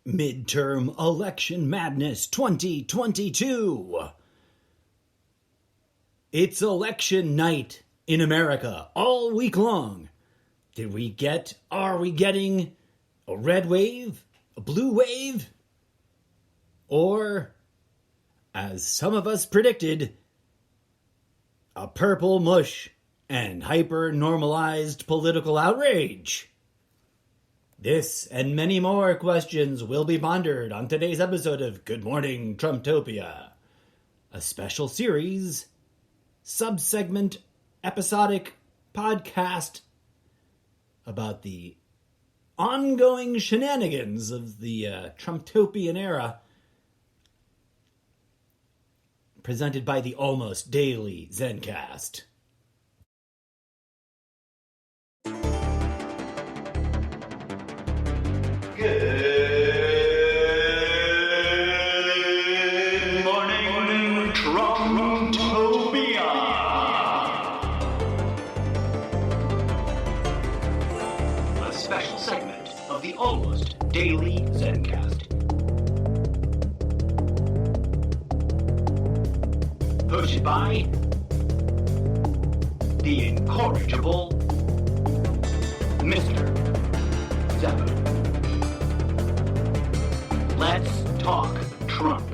Midterm Election Madness 2022. It's election night in America all week long. Are we getting a red wave? A blue wave? Or, as some of us predicted, a purple mush and hyper-normalized political outrage? This and many more questions will be pondered on today's episode of Good Morning Trumptopia, a special series, sub-segment, episodic podcast about the ongoing shenanigans of the Trumptopian era, presented by the almost daily ZenCast. Good morning, Trumptopia. A special segment of the almost daily ZenCast. Hosted by the incorrigible MrZeppo. Let's talk Trump.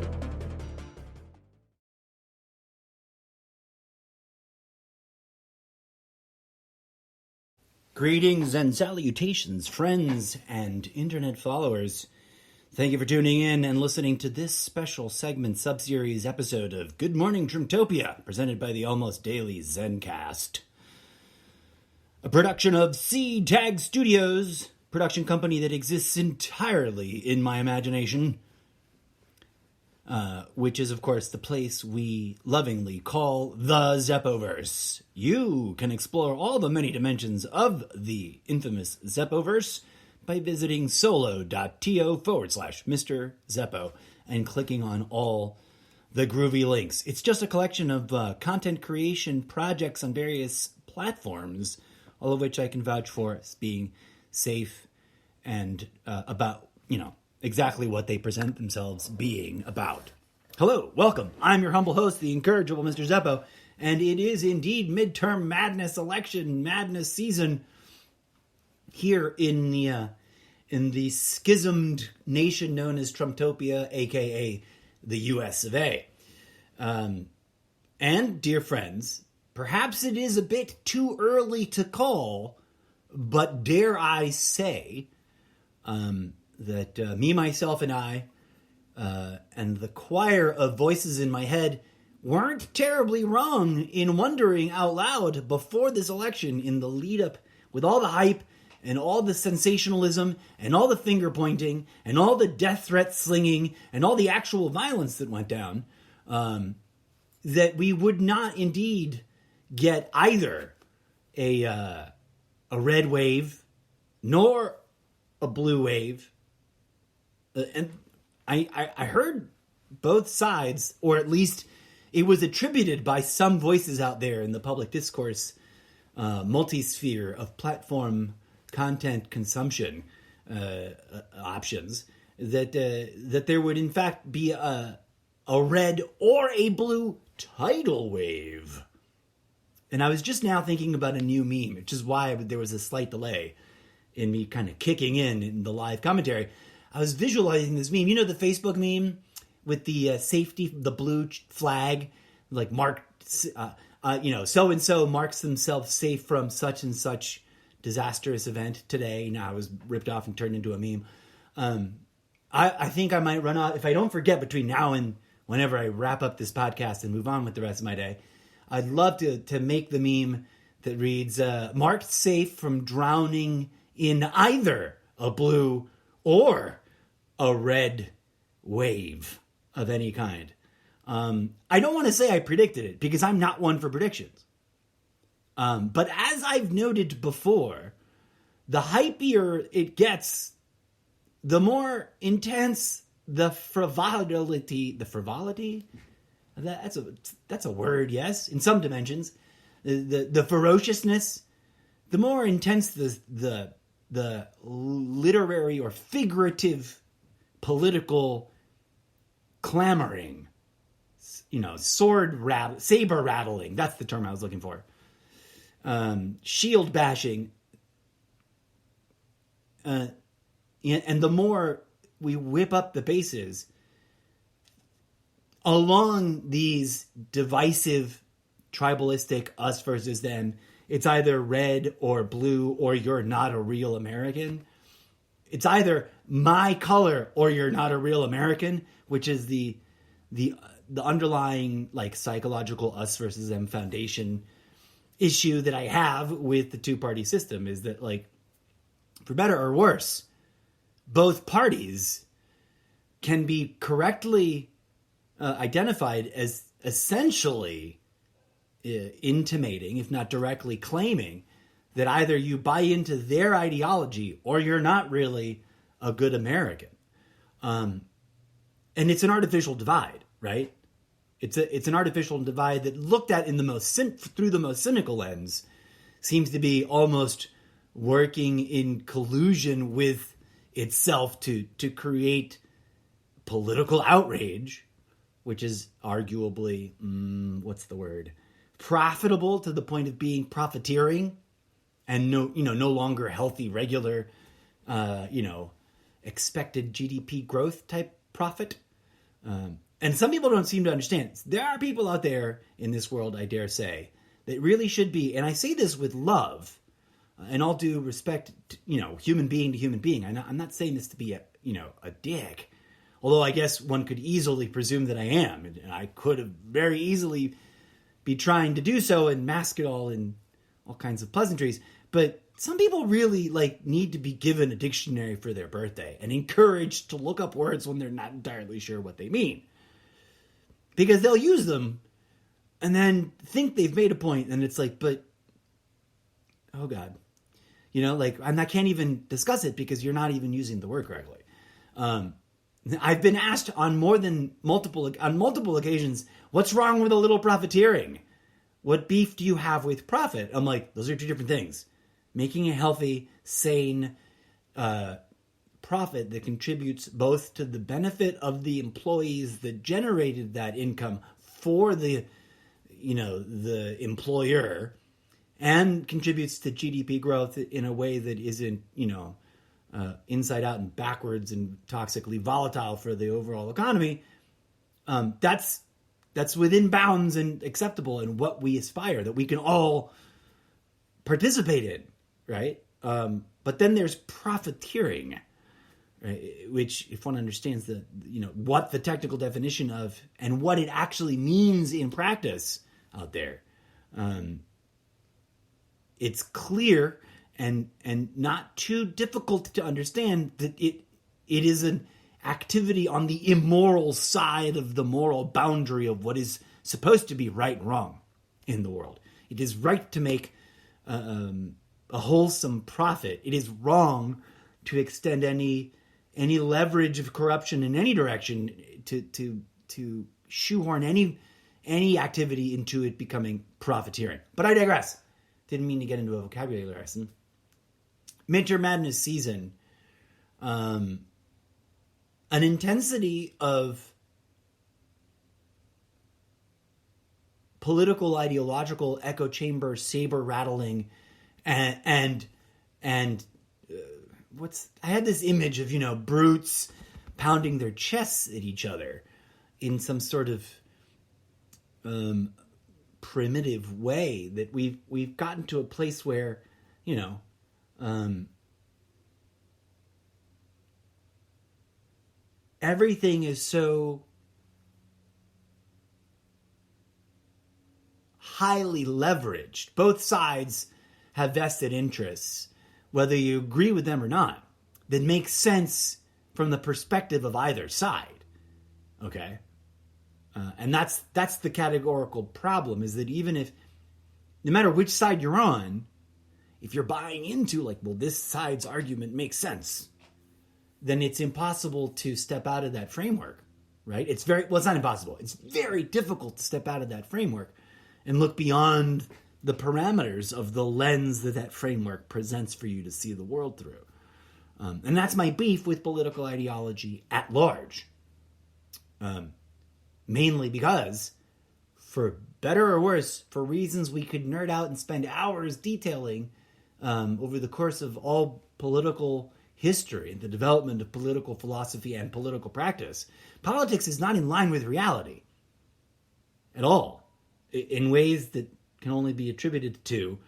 Greetings and salutations, friends and internet followers. Thank you for tuning in and listening to this special segment sub-series episode of Good Morning Trumptopia, presented by the almost daily ZenCast. A production of C-Tag Studios, production company that exists entirely in my imagination, which is, of course, the place we lovingly call the Zeppoverse. You can explore all the many dimensions of the infamous Zeppoverse by visiting Solo.to /MrZeppo and clicking on all the groovy links. It's just a collection of content creation projects on various platforms, all of which I can vouch for as being safe and about, exactly what they present themselves being about. Hello, welcome. I'm your humble host, the incorrigible MrZeppo, and it is indeed midterm madness, election madness season here in the schismed nation known as Trumptopia, aka the US of A. And, dear friends, perhaps it is a bit too early to call, but dare I say that me, myself, and I, and the choir of voices in my head weren't terribly wrong in wondering out loud before this election, in the lead up, with all the hype and all the sensationalism and all the finger pointing and all the death threat slinging and all the actual violence that went down, that we would not indeed get either a red wave nor a blue wave. And I heard both sides, or at least it was attributed by some voices out there in the public discourse multisphere of platform content consumption options, that there would in fact be a red or a blue tidal wave. And I was just now thinking about a new meme, which is why there was a slight delay in me kind of kicking in the live commentary. I was visualizing this meme. You know the Facebook meme with the safety, the blue flag, like so-and-so marks themselves safe from such and such disastrous event today. Now I was ripped off and turned into a meme. I think I might run out, if I don't forget between now and whenever I wrap up this podcast and move on with the rest of my day, I'd love to make the meme that reads, marked safe from drowning in either a blue or a red wave of any kind. I don't want to say I predicted it, because I'm not one for predictions. But as I've noted before, the hypier it gets, the more intense the frivolity. That's a word, yes, in some dimensions. The ferociousness, the more intense the literary or figurative political clamoring, saber rattling. That's the term I was looking for. Shield bashing. And the more we whip up the bases along these divisive, tribalistic us versus them, it's either red or blue or you're not a real American. It's either my color or you're not a real American, which is the underlying like psychological us versus them foundation issue that I have with the two-party system, is that, like, for better or worse, both parties can be correctly identified as essentially intimating, if not directly claiming, that either you buy into their ideology or you're not really a good American. And it's an artificial divide, right? It's an artificial divide that, looked at in through the most cynical lens, seems to be almost working in collusion with itself to create political outrage, which is arguably, profitable to the point of being profiteering, and no longer healthy, regular, expected GDP growth type profit. And some people don't seem to understand. There are people out there in this world, I dare say, that really should be, and I say this with love, and all due respect, human being to human being. I'm not saying this to be a dick, although I guess one could easily presume that I am, and I could have very easily be trying to do so and mask it all in all kinds of pleasantries. But some people really need to be given a dictionary for their birthday and encouraged to look up words when they're not entirely sure what they mean. Because they'll use them and then think they've made a point, and it's like, but, oh God. I can't even discuss it because you're not even using the word correctly. I've been asked on multiple occasions, what's wrong with a little profiteering? What beef do you have with profit? I'm like, those are two different things. Making a healthy, sane profit that contributes both to the benefit of the employees that generated that income for the employer, and contributes to GDP growth in a way that isn't, inside out and backwards and toxically volatile for the overall economy. That's within bounds and acceptable, and what we aspire, that we can all participate in, right? But then there's profiteering, right? Which, if one understands what the technical definition of and what it actually means in practice out there, it's clear and not too difficult to understand that it is an activity on the immoral side of the moral boundary of what is supposed to be right and wrong in the world. It is right to make a wholesome profit. It is wrong to extend any leverage of corruption in any direction to shoehorn any activity into it becoming profiteering. But I digress. Didn't mean to get into a vocabulary lesson. Midterm Madness season, an intensity of political, ideological echo chamber, saber rattling, and I had this image of brutes pounding their chests at each other in some sort of primitive way, that we've gotten to a place where everything is so highly leveraged. Both sides have vested interests, whether you agree with them or not, that makes sense from the perspective of either side. Okay? And that's the categorical problem, is that even if, no matter which side you're on, if you're buying into this side's argument makes sense, then it's impossible to step out of that framework, right? It's not impossible. It's very difficult to step out of that framework and look beyond the parameters of the lens that framework presents for you to see the world through. And that's my beef with political ideology at large. Mainly because, for better or worse, for reasons we could nerd out and spend hours detailing over the course of all political history, the development of political philosophy and political practice, politics is not in line with reality at all, in ways that can only be attributed to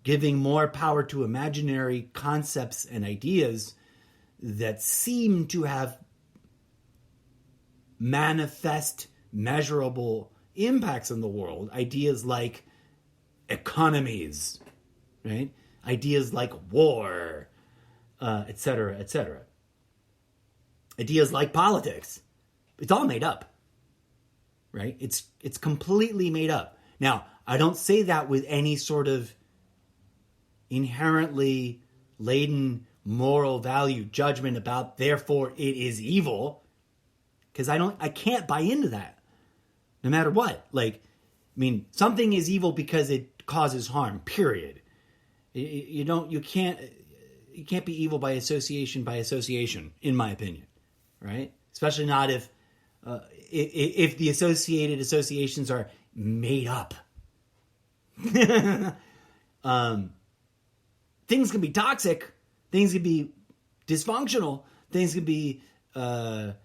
giving more power to imaginary concepts and ideas that seem to have manifest, measurable impacts on the world. Ideas like economies, right? Ideas like war, etc., etc. Ideas like politics. It's all made up, right? It's completely made up. Now, I don't say that with any sort of inherently laden moral value judgment about therefore it is evil, because I can't buy into that no matter what. Like, I mean, something is evil because it causes harm, period. You can't be evil by association, in my opinion, right? Especially not if the associated associations are made up. Things can be toxic. Things can be dysfunctional. Things can be have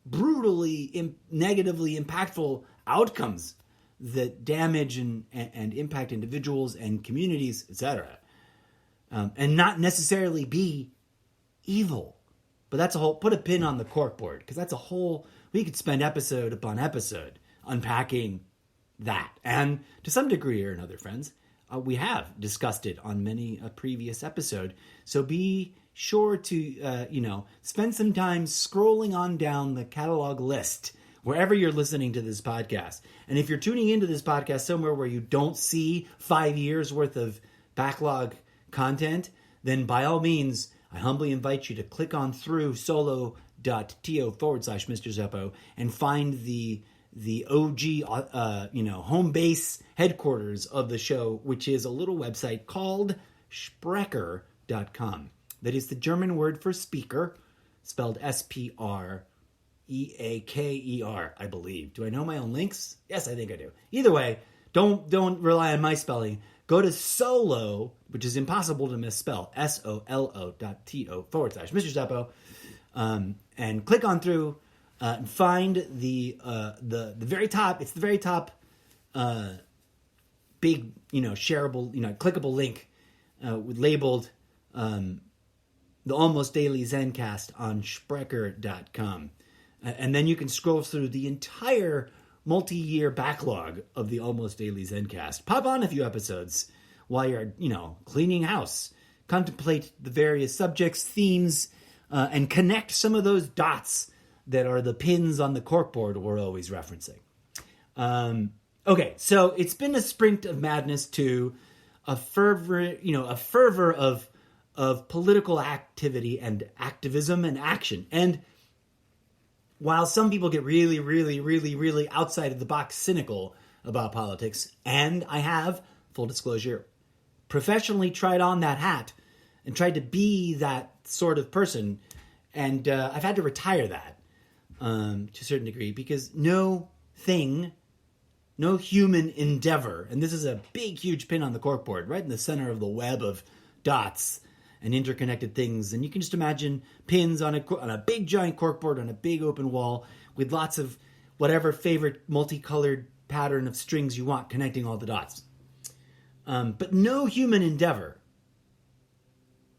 brutally negatively impactful outcomes that damage and impact individuals and communities, etc. And not necessarily be evil. But that's a whole, put a pin on the corkboard, because that's a whole, we could spend episode upon episode unpacking that. And to some degree or another, friends, we have discussed it on many a previous episode. So be sure to, spend some time scrolling on down the catalog list wherever you're listening to this podcast. And if you're tuning into this podcast somewhere where you don't see 5 years worth of backlog content, then by all means, I humbly invite you to click on through Solo.to/MrZeppo and find the OG, home base headquarters of the show, which is a little website called Sprecher.com. That is the German word for speaker, spelled Spreaker, I believe. Do I know my own links? Yes, I think I do. Either way, don't rely on my spelling. Go to Solo, which is impossible to misspell, Solo.to/MrZeppo, and click on through and find the very top. It's the very top big, shareable, clickable link labeled the Almost Daily ZenCast on Sprecher.com. And then you can scroll through the entire multi-year backlog of the Almost Daily ZenCast. Pop on a few episodes while you're, cleaning house. Contemplate the various subjects, themes, and connect some of those dots that are the pins on the corkboard we're always referencing. Okay, so it's been a sprint of madness to a fervor of political activity and activism and action. And while some people get really, really, really, really outside of the box cynical about politics, and I have, full disclosure, professionally tried on that hat and tried to be that sort of person, and I've had to retire that to a certain degree, because no human endeavor, and this is a big, huge pin on the corkboard, right in the center of the web of dots and interconnected things. And you can just imagine pins on a big giant corkboard on a big open wall with lots of whatever favorite multicolored pattern of strings you want connecting all the dots. But no human endeavor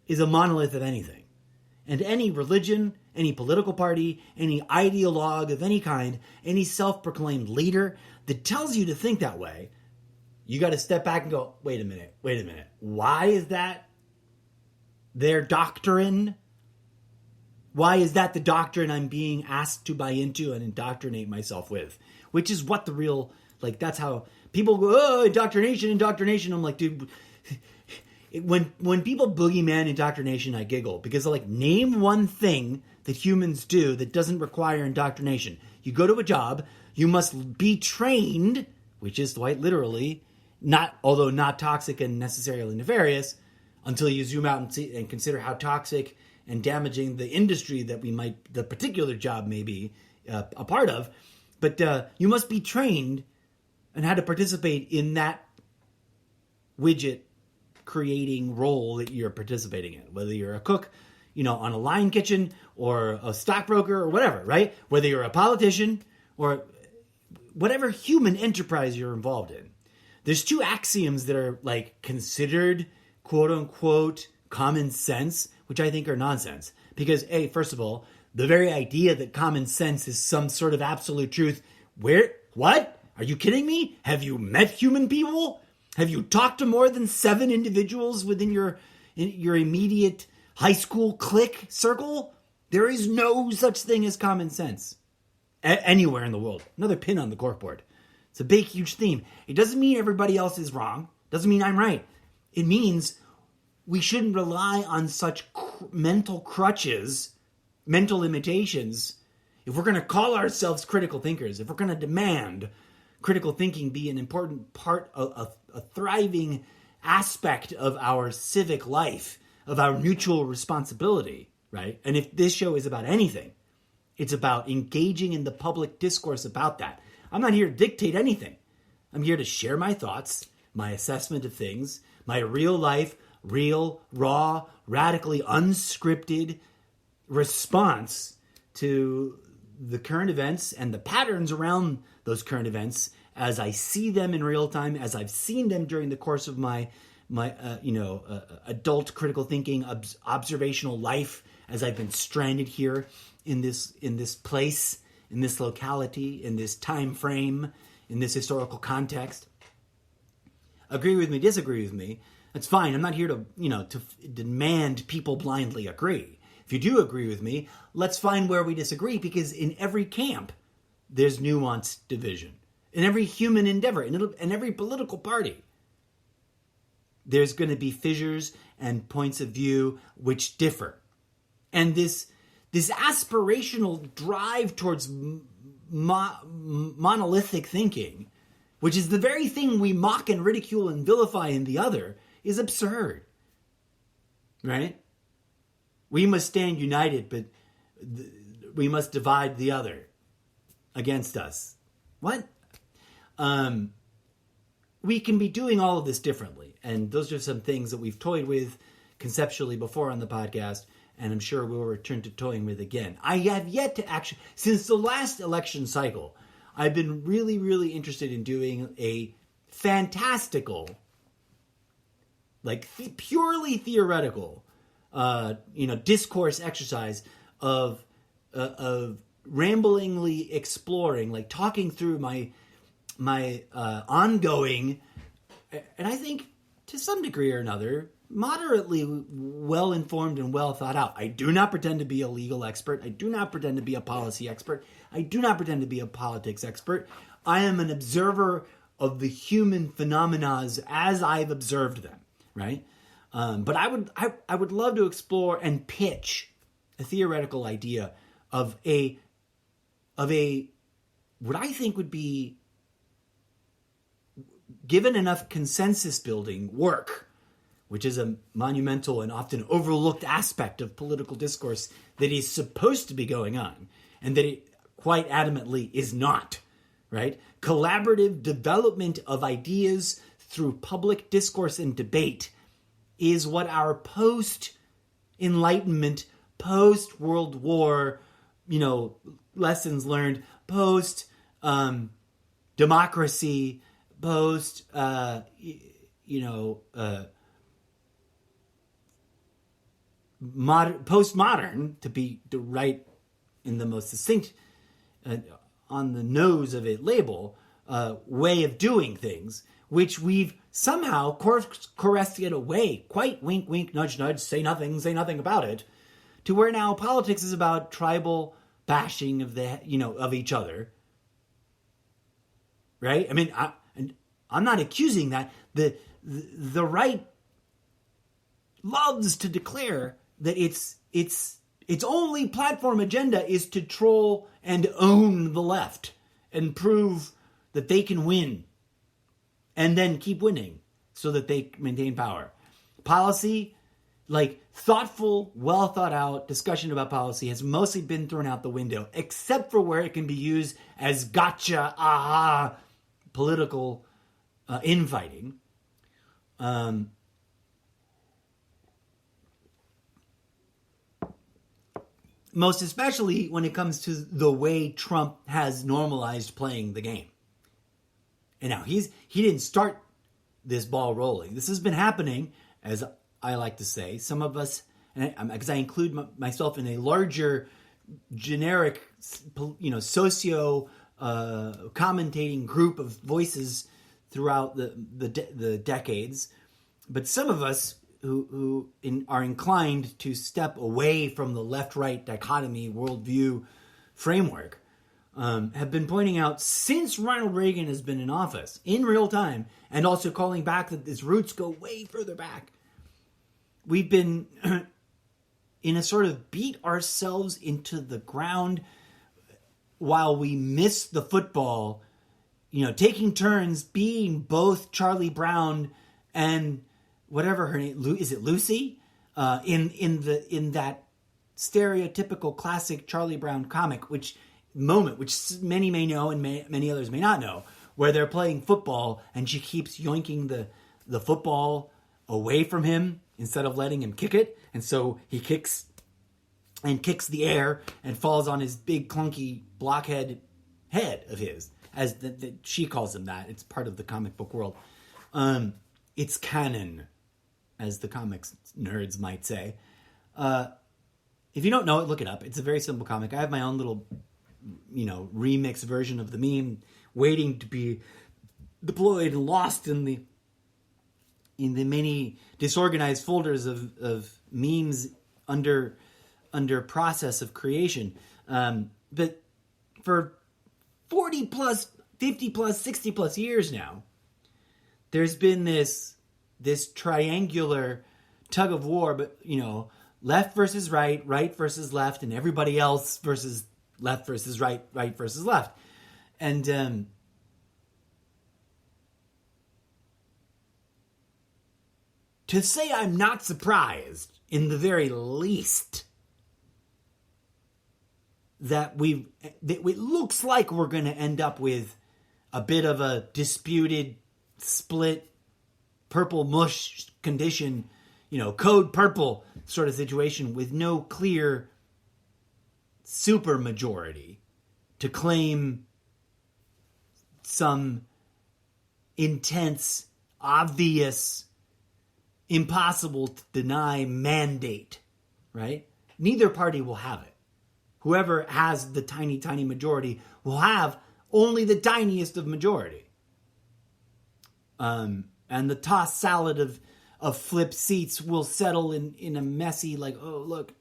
is a monolith of anything. And any religion, any political party, any ideologue of any kind, any self-proclaimed leader that tells you to think that way, you got to step back and go, wait a minute. Why is that their doctrine? Why is that the doctrine I'm being asked to buy into and indoctrinate myself with? Which is what the real, that's how people go, oh, indoctrination. I'm like, dude, when people boogeyman indoctrination, I giggle, because name one thing that humans do that doesn't require indoctrination. You go to a job, you must be trained, which is quite literally, although not toxic and necessarily nefarious, until you zoom out and see and consider how toxic and damaging the industry that the particular job may be a part of. But you must be trained on how to participate in that widget creating role that you're participating in, whether you're a cook, on a line kitchen, or a stockbroker, or whatever, right? Whether you're a politician or whatever human enterprise you're involved in. There's two axioms that are considered quote unquote common sense, which I think are nonsense. Because first of all, the very idea that common sense is some sort of absolute truth. What? Are you kidding me? Have you met human people? Have you talked to more than 7 individuals within your immediate high school clique circle? There is no such thing as common sense anywhere in the world. Another pin on the corkboard. It's a big, huge theme. It doesn't mean everybody else is wrong. Doesn't mean I'm right. It means we shouldn't rely on such mental crutches, mental limitations, if we're going to call ourselves critical thinkers, if we're going to demand critical thinking be an important part of a thriving aspect of our civic life, of our mutual responsibility, right? And if this show is about anything, it's about engaging in the public discourse about that. I'm not here to dictate anything. I'm here to share my thoughts, my assessment of things, my real life, real, raw, radically unscripted response to the current events and the patterns around those current events as I see them in real time, as I've seen them during the course of my adult critical thinking observational life, as I've been stranded here in this place, in this locality, in this time frame, in this historical context. Agree with me, disagree with me. That's fine. I'm not here to demand people blindly agree. If you do agree with me, let's find where we disagree, because in every camp, there's nuanced division. In every human endeavor, in every political party, there's going to be fissures and points of view which differ. And this aspirational drive towards monolithic thinking, which is the very thing we mock and ridicule and vilify in the other, is absurd. Right? We must stand united, but we must divide the other against us. What? We can be doing all of this differently. And those are some things that we've toyed with conceptually before on the podcast, and I'm sure we'll return to toying with again. I have yet to actually, since the last election cycle, I've been really, really interested in doing a fantastical, purely theoretical, discourse exercise of ramblingly exploring, talking through my ongoing, and I think to some degree or another, moderately well-informed and well thought out. I do not pretend to be a legal expert. I do not pretend to be a policy expert. I do not pretend to be a politics expert. I am an observer of the human phenomena as I've observed them, right? But I would love to explore and pitch a theoretical idea of a what I think would be, given enough consensus building work, which is a monumental and often overlooked aspect of political discourse that is supposed to be going on, and that it quite adamantly is not, right? Collaborative development of ideas through public discourse and debate is what our post-Enlightenment, post-World War, lessons learned, post-democracy, postmodern, to be right in the most succinct, on the nose of a label, way of doing things, which we've somehow caressed it away, quite wink, wink, nudge, nudge, say nothing about it, to where now politics is about tribal bashing of of each other, right? I mean, I'm not accusing that. The right loves to declare that its only platform agenda is to troll and own the left and prove that they can win and then keep winning so that they maintain power. Policy like thoughtful, well thought out discussion about policy has mostly been thrown out the window, except for where it can be used as gotcha, aha, political infighting. Most especially when it comes to the way Trump has normalized playing the game. And now he didn't start this ball rolling. This has been happening, as I like to say. Some of us, because I include myself in a larger, generic, socio commentating group of voices throughout the decades, but some of us who are inclined to step away from the left-right dichotomy worldview framework have been pointing out since Ronald Reagan has been in office in real time, and also calling back that his roots go way further back. We've been in a sort of beat ourselves into the ground while we miss the football, taking turns being both Charlie Brown and whatever her name is, it Lucy, in that stereotypical classic Charlie Brown comic, which many may know and many others may not know, where they're playing football and she keeps yoinking the football away from him instead of letting him kick it, and so he kicks the air and falls on his big clunky blockhead head of his, as she calls him that. It's part of the comic book world. It's canon, as the comics nerds might say. If you don't know it, look it up. It's a very simple comic. I have my own little, remix version of the meme waiting to be deployed and lost in the many disorganized folders of memes under process of creation. But for 40 plus, 50 plus, 60 plus years now, there's been this triangular tug of war, but left versus right, right versus left, and everybody else versus left versus right, right versus left. And to say I'm not surprised, in the very least, that it looks like we're going to end up with a bit of a disputed, split, purple mush condition, code purple sort of situation with no clear super majority to claim some intense, obvious, impossible to deny mandate, right? Neither party will have it. Whoever has the tiny, tiny majority will have only the tiniest of majority. And the tossed salad of flipped seats will settle in a messy, oh, look,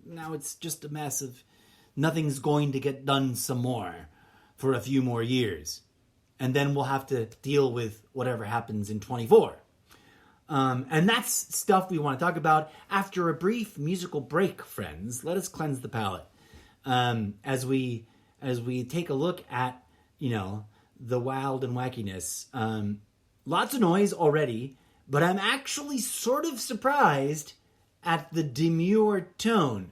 now it's just a mess of nothing's going to get done some more for a few more years. And then we'll have to deal with whatever happens in 24. And that's stuff we want to talk about after a brief musical break, friends. Let us cleanse the palate. As we take a look at, the wild and wackiness. Lots of noise already, but I'm actually sort of surprised at the demure tone.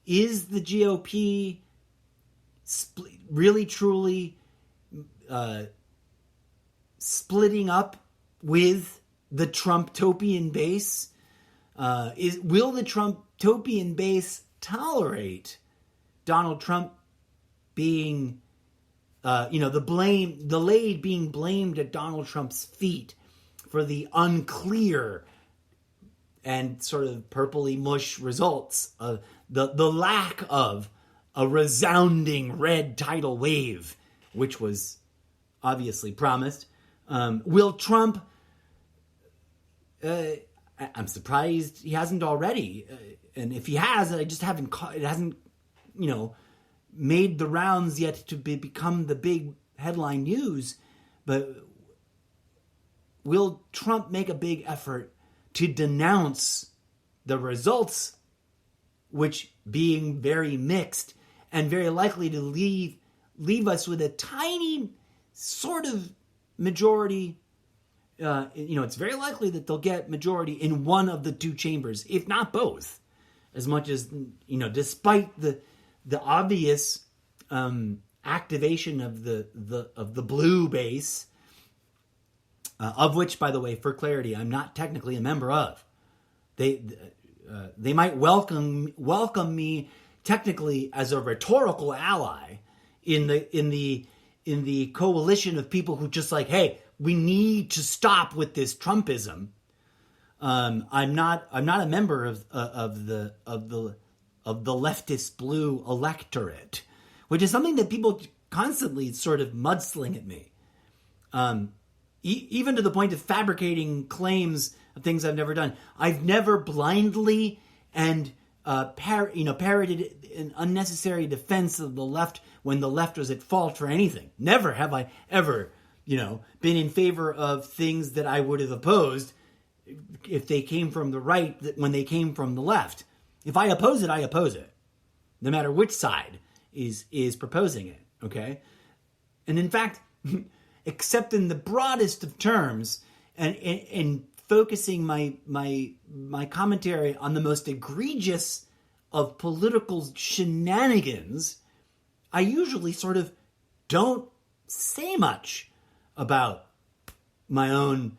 Is the GOP really, truly splitting up with the Trumptopian base? Will the Trumptopian base tolerate Donald Trump being, the laid being blamed at Donald Trump's feet for the unclear and sort of purpley mush results of the lack of a resounding red tidal wave, which was obviously promised? Will Trump? I'm surprised he hasn't already, and if he has, I just haven't. It hasn't, made the rounds yet to become the big headline news. But will Trump make a big effort to denounce the results, which being very mixed and very likely to leave us with a tiny sort of majority it's very likely that they'll get majority in one of the two chambers, if not both. As much as, despite the obvious activation of the blue base, of which, by the way, for clarity, I'm not technically a member of. They might welcome me technically as a rhetorical ally in the coalition of people who just like, hey, we need to stop with this Trumpism. I'm not a member of the leftist blue electorate, which is something that people constantly sort of mudsling at me, even to the point of fabricating claims of things I've never done. I've never blindly and parroted an unnecessary defense of the left when the left was at fault for anything. Never have I ever, been in favor of things that I would have opposed if they came from the right when they came from the left. If I oppose it, I oppose it, no matter which side is proposing it. Okay, and in fact, except in the broadest of terms, and focusing my commentary on the most egregious of political shenanigans, I usually sort of don't say much about my own,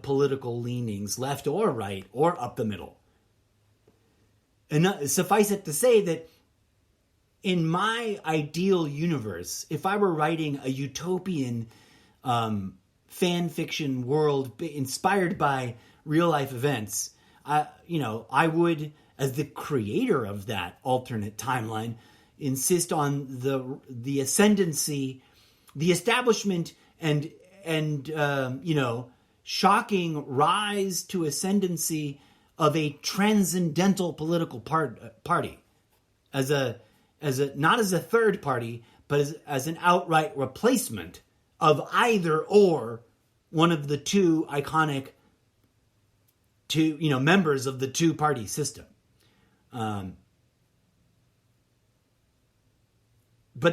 political leanings, left or right or up the middle. And suffice it to say that in my ideal universe, if I were writing a utopian fan fiction world inspired by real life events, I would, as the creator of that alternate timeline, insist on the ascendancy, the establishment, and shocking rise to ascendancy of a transcendental political party, as a not as a third party, but as an outright replacement of either or one of the two iconic members of the two party system. But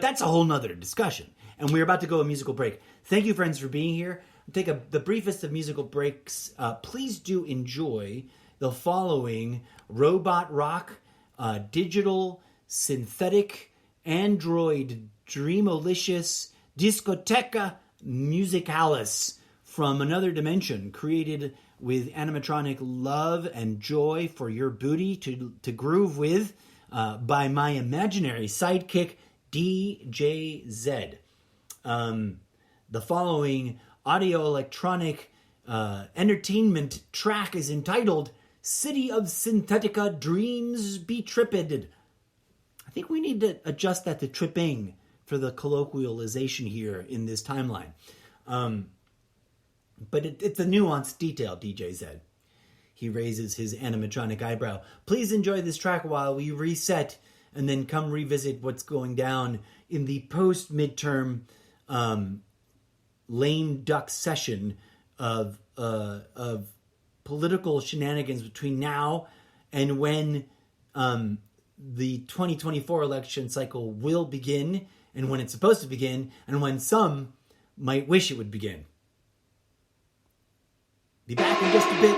that's a whole nother discussion. And we're about to go a musical break. Thank you, friends, for being here. I'll take the briefest of musical breaks. Please do enjoy the following robot rock, digital, synthetic, android, dreamolicious, discoteca musicalis from another dimension, created with animatronic love and joy for your booty to groove with by my imaginary sidekick, DJ Z. The following audio electronic entertainment track is entitled City of Synthetica Dreams Be Tripped. I think we need to adjust that to tripping for the colloquialization here in this timeline. But it's a nuanced detail, DJ Z. He raises his animatronic eyebrow. Please enjoy this track while we reset and then come revisit what's going down in the post-midterm lame duck session of political shenanigans between now and when the 2024 election cycle will begin, and when it's supposed to begin, and when some might wish it would begin. Be back in just a bit.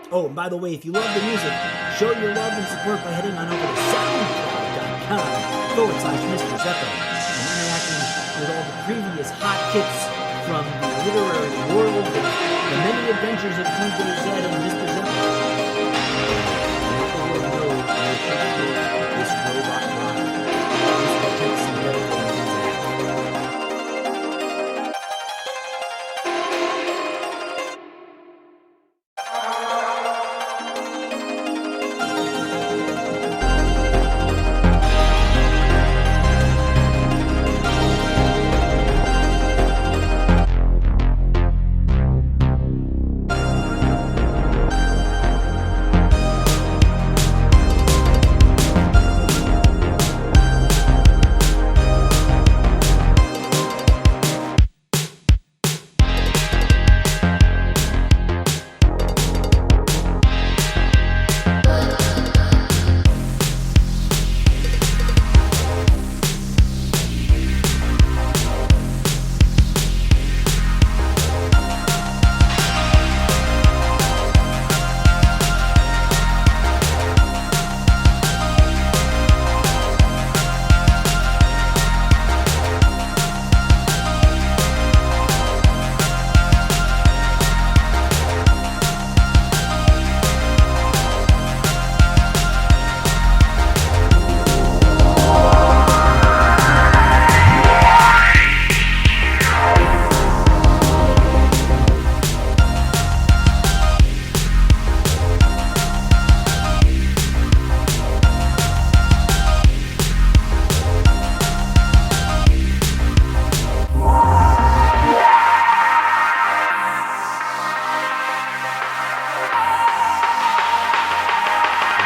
Oh, and by the way, if you love the music, show your love and support by heading on over to soundcloud.com/MrZeppo and interacting with all the previous hot hits from the literary world and the many adventures of DJ Z and Mr. Zeppo. This robot rock.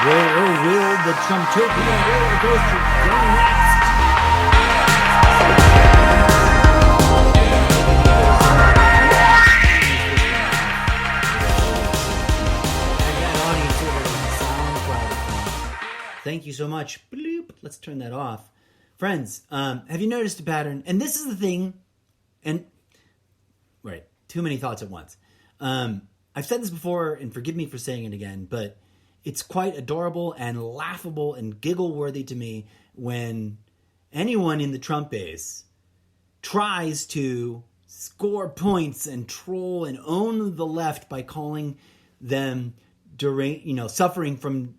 Where will the Trumptopia roller coaster go next? Thank you so much. Bloop. Let's turn that off. Friends, have you noticed a pattern? And this is the thing, and right, too many thoughts at once. I've said this before, and forgive me for saying it again, but it's quite adorable and laughable and giggle-worthy to me when anyone in the Trump base tries to score points and troll and own the left by calling them suffering from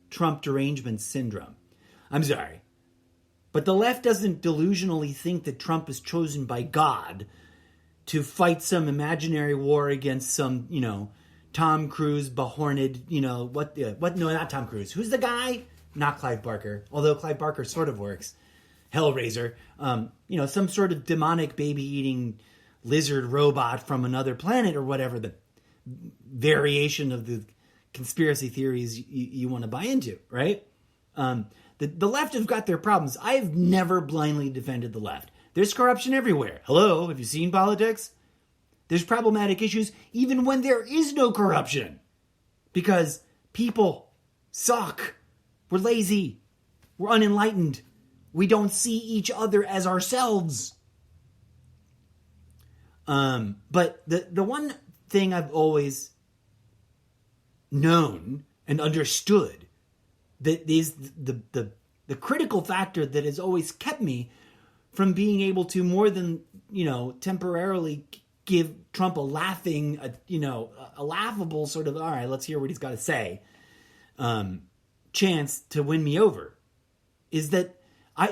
Trump derangement syndrome. I'm sorry, but the left doesn't delusionally think that Trump is chosen by God to fight some imaginary war against some, Tom Cruise behorned, no, not Tom Cruise. Who's the guy? Not Clive Barker, although Clive Barker sort of works. Hellraiser, some sort of demonic baby-eating lizard robot from another planet or whatever the variation of the conspiracy theories you want to buy into, right? The left have got their problems. I have never blindly defended the left. There's corruption everywhere. Hello, have you seen politics? There's problematic issues even when there is no corruption. Because people suck. We're lazy. We're unenlightened. We don't see each other as ourselves. But the one thing I've always known and understood that is the critical factor that has always kept me from being able to more than, temporarily give Trump a laughable sort of, all right, let's hear what he's got to say, chance to win me over, is that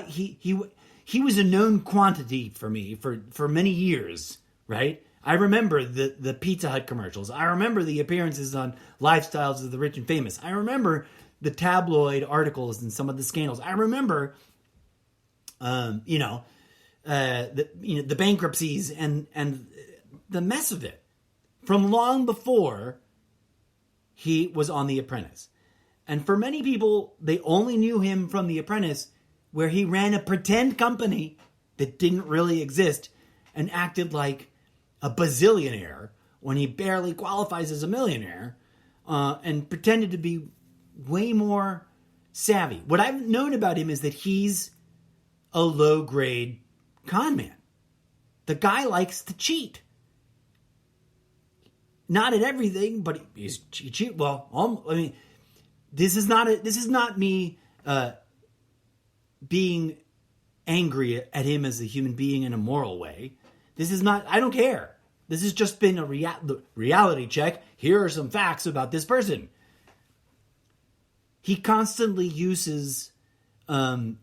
he was a known quantity for me for many years, right? I remember the Pizza Hut commercials. I remember the appearances on Lifestyles of the Rich and Famous. I remember the tabloid articles and some of the scandals. I remember, the bankruptcies and the mess of it from long before he was on The Apprentice. And for many people, they only knew him from The Apprentice, where he ran a pretend company that didn't really exist and acted like a bazillionaire when he barely qualifies as a millionaire, and pretended to be way more savvy. What I've known about him is that he's a low-grade con man. The guy likes to cheat. Not at everything, but he cheat. Well, this is not me being angry at him as a human being in a moral way. This is not, I don't care. This has just been a reality check. Here are some facts about this person. He constantly uses, a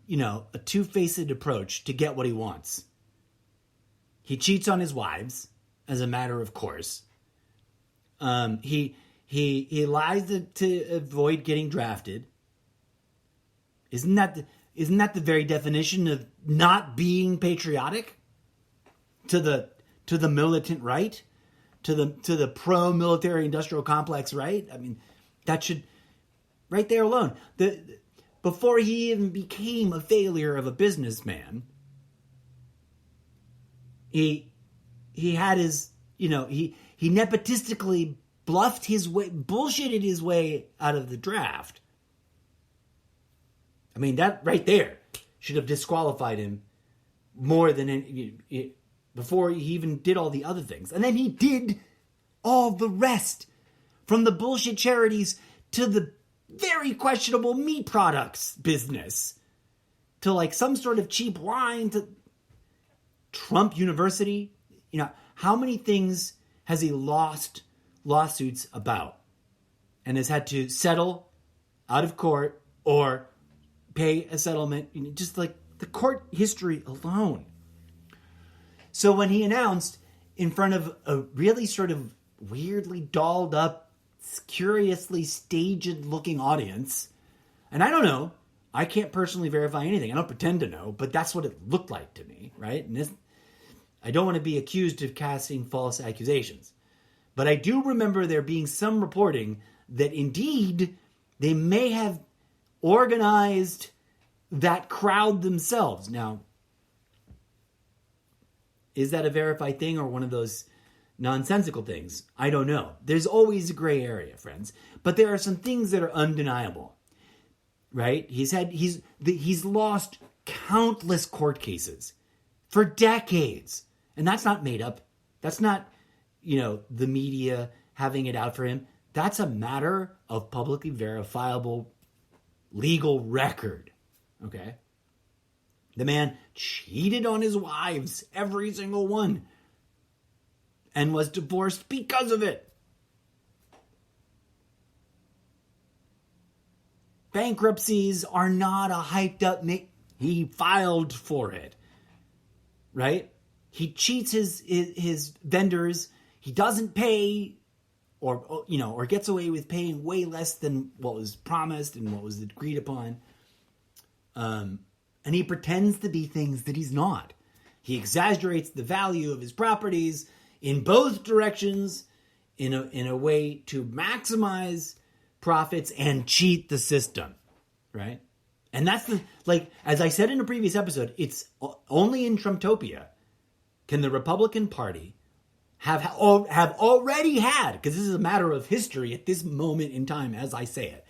two-faced approach to get what he wants. He cheats on his wives, as a matter of course. He lies to avoid getting drafted. Isn't that the very definition of not being patriotic? To the militant right, to the pro-military industrial complex right. I mean, that should, right there alone. Before he even became a failure of a businessman, he had his, he nepotistically bullshitted his way out of the draft. I mean, that right there should have disqualified him more than any, before he even did all the other things. And then he did all the rest, from the bullshit charities to the very questionable meat products business, to like some sort of cheap wine, to Trump University. How many things has he lost lawsuits about and has had to settle out of court or pay a settlement? Just like the court history alone. So when he announced in front of a really sort of weirdly dolled up, curiously staged looking audience, and I don't know, I can't personally verify anything. I don't pretend to know, but that's what it looked like to me, right? And I don't want to be accused of casting false accusations. But I do remember there being some reporting that indeed They may have organized that crowd themselves. Now, is that a verified thing or one of those nonsensical things? I don't know. There's always a gray area, friends. But there are some things that are undeniable, right? He's lost countless court cases for decades. And that's not made up. That's not, the media having it out for him. That's a matter of publicly verifiable legal record. Okay? The man cheated on his wives, every single one, and was divorced because of it. Bankruptcies are not a hyped up... He filed for it, right? He cheats his vendors. He doesn't pay, or gets away with paying way less than what was promised and what was agreed upon. And he pretends to be things that he's not. He exaggerates the value of his properties in both directions in a way to maximize profits and cheat the system, right? And that's as I said in a previous episode, it's only in Trumptopia can the Republican Party have already had, because this is a matter of history at this moment in time as I say it,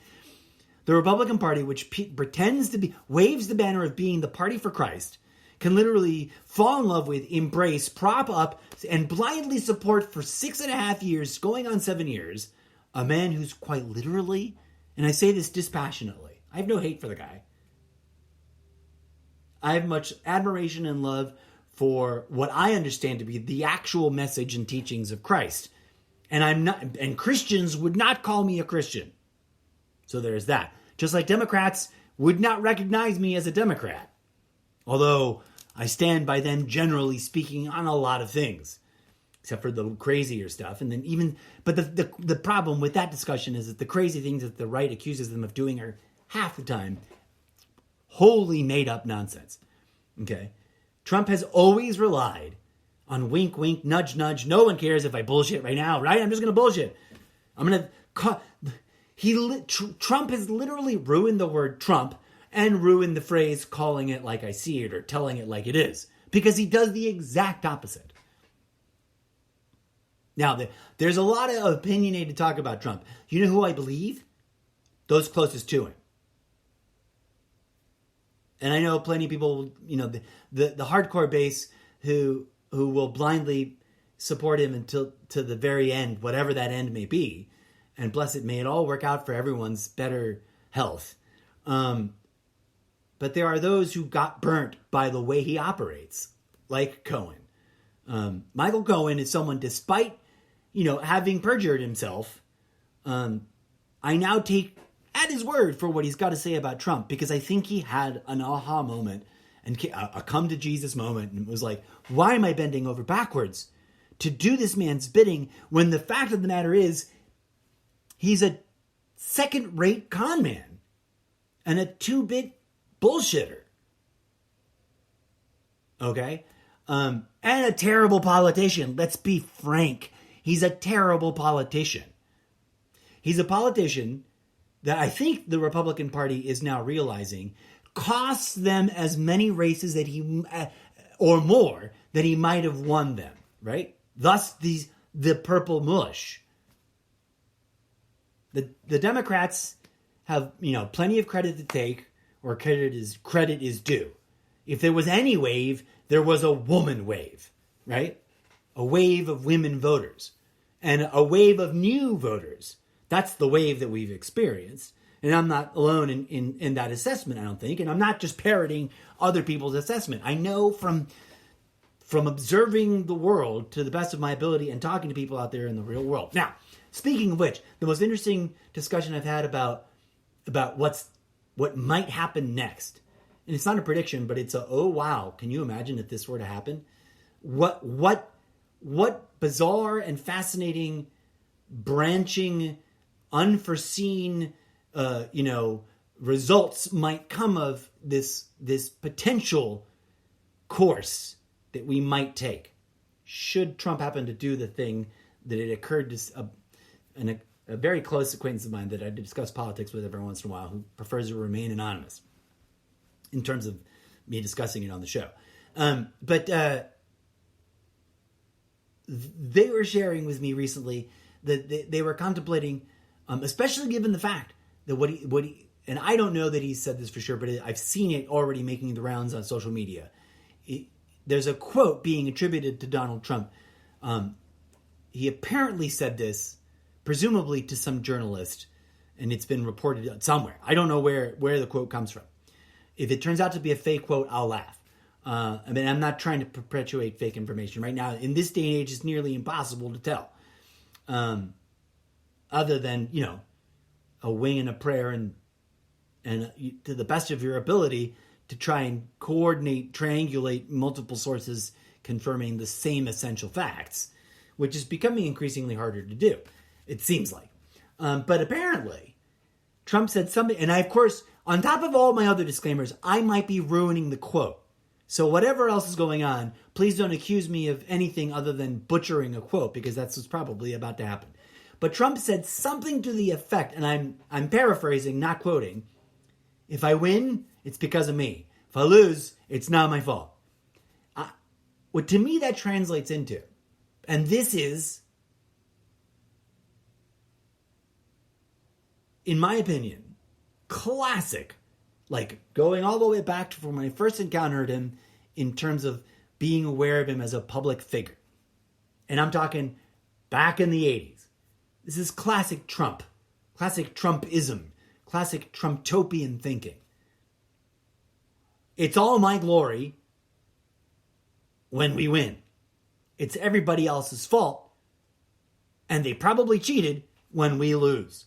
the Republican Party, which pretends to be, waves the banner of being the party for Christ, can literally fall in love with, embrace, prop up, and blindly support for 6.5 years, going on 7 years, a man who's quite literally, and I say this dispassionately, I have no hate for the guy. I have much admiration and love for what I understand to be the actual message and teachings of Christ. And Christians would not call me a Christian. So there's that. Just like Democrats would not recognize me as a Democrat. Although I stand by them generally speaking on a lot of things. Except for the crazier stuff. And then but the problem with that discussion is that the crazy things that the right accuses them of doing are half the time wholly made up nonsense. Okay? Trump has always relied on wink, wink, nudge, nudge. No one cares if I bullshit right now, right? I'm just going to bullshit. Trump has literally ruined the word Trump and ruined the phrase calling it like I see it or telling it like it is. Because he does the exact opposite. Now, there's a lot of opinionated talk about Trump. You know who I believe? Those closest to him. And I know plenty of people, the hardcore base who will blindly support him until to the very end, whatever that end may be. And bless it, may it all work out for everyone's better health. But there are those who got burnt by the way he operates, like Cohen. Michael Cohen is someone, despite, having perjured himself, I now take at his word for what he's got to say about Trump, because I think he had an aha moment and a come to Jesus moment and was like, why am I bending over backwards to do this man's bidding when the fact of the matter is he's a second-rate con man and a two-bit bullshitter. Okay? And a terrible politician. Let's be frank. He's a terrible politician. He's a politician that I think the Republican Party is now realizing costs them as many races that or more, that he might have won them, right? Thus, the purple mush. The Democrats have, plenty of credit to take, or credit is due. If there was any wave, there was a woman wave, right? A wave of women voters and a wave of new voters. That's the wave that we've experienced. And I'm not alone in that assessment, I don't think. And I'm not just parroting other people's assessment. I know from observing the world to the best of my ability and talking to people out there in the real world. Now, speaking of which, the most interesting discussion I've had about what might happen next. And it's not a prediction, but it's oh wow, can you imagine if this were to happen? What bizarre and fascinating, branching, unforeseen results might come of this potential course that we might take should Trump happen to do the thing that it occurred to a very close acquaintance of mine that I discuss politics with every once in a while, who prefers to remain anonymous in terms of me discussing it on the show. But they were sharing with me recently that they were contemplating, especially given the fact that what he, and I don't know that he said this for sure, but I've seen it already making the rounds on social media. There's a quote being attributed to Donald Trump. He apparently said this, presumably to some journalist, and it's been reported somewhere. I don't know where the quote comes from. If it turns out to be a fake quote, I'll laugh. I mean, I'm not trying to perpetuate fake information. Right now, in this day and age, it's nearly impossible to tell. Other than, a wing and a prayer and to the best of your ability to try and coordinate, triangulate multiple sources confirming the same essential facts, which is becoming increasingly harder to do, it seems like. But apparently, Trump said something, and I, of course, on top of all my other disclaimers, I might be ruining the quote. So whatever else is going on, please don't accuse me of anything other than butchering a quote, because that's what's probably about to happen. But Trump said something to the effect, and I'm paraphrasing, not quoting, if I win, it's because of me. If I lose, it's not my fault. What to me that translates into, and this is, in my opinion, classic, like going all the way back to when I first encountered him in terms of being aware of him as a public figure. And I'm talking back in the 80s. This is classic Trump, classic Trumpism, classic Trumptopian thinking. It's all my glory when we win. It's everybody else's fault, and they probably cheated when we lose.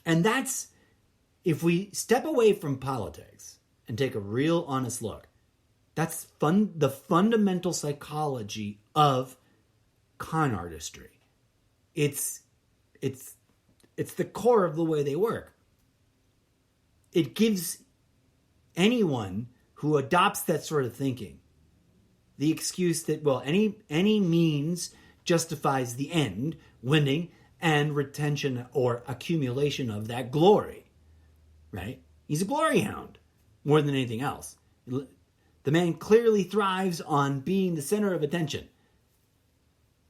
And that's, if we step away from politics and take a real honest look, that's the fundamental psychology of con artistry. It's the core of the way they work. It gives anyone who adopts that sort of thinking the excuse that, well, any means justifies the end, winning, and retention or accumulation of that glory, right? He's a glory hound more than anything else. The man clearly thrives on being the center of attention.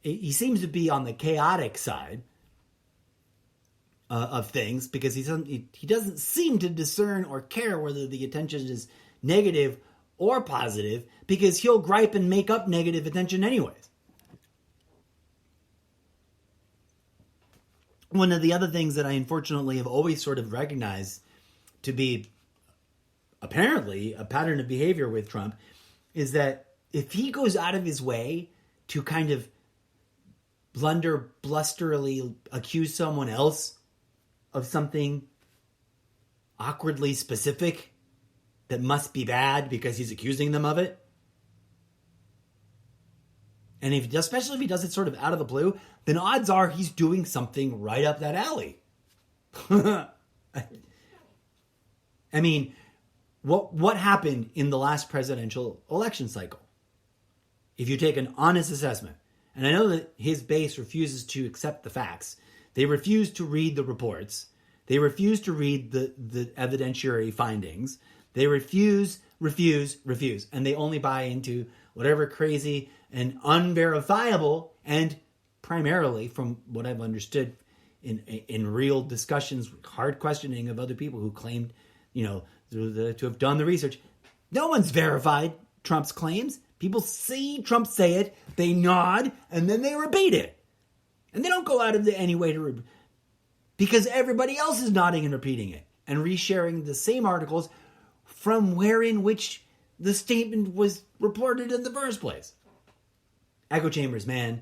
He seems to be on the chaotic side of things because he doesn't seem to discern or care whether the attention is negative or positive, because he'll gripe and make up negative attention anyways. One of the other things that I unfortunately have always sort of recognized to be apparently a pattern of behavior with Trump is that if he goes out of his way to kind of blusterily accuse someone else of something awkwardly specific that must be bad because he's accusing them of it, and especially if he does it sort of out of the blue, then odds are he's doing something right up that alley. I mean, what happened in the last presidential election cycle? If you take an honest assessment, and I know that his base refuses to accept the facts, they refuse to read the reports, they refuse to read the evidentiary findings, they refuse, and they only buy into whatever crazy and unverifiable, and primarily, from what I've understood in real discussions, hard questioning of other people who claimed, to have done the research. No one's verified Trump's claims. People see Trump say it, they nod, and then they repeat it. And they don't go out of any way to because everybody else is nodding and repeating it and resharing the same articles from wherein which the statement was reported in the first place. Echo chambers, man.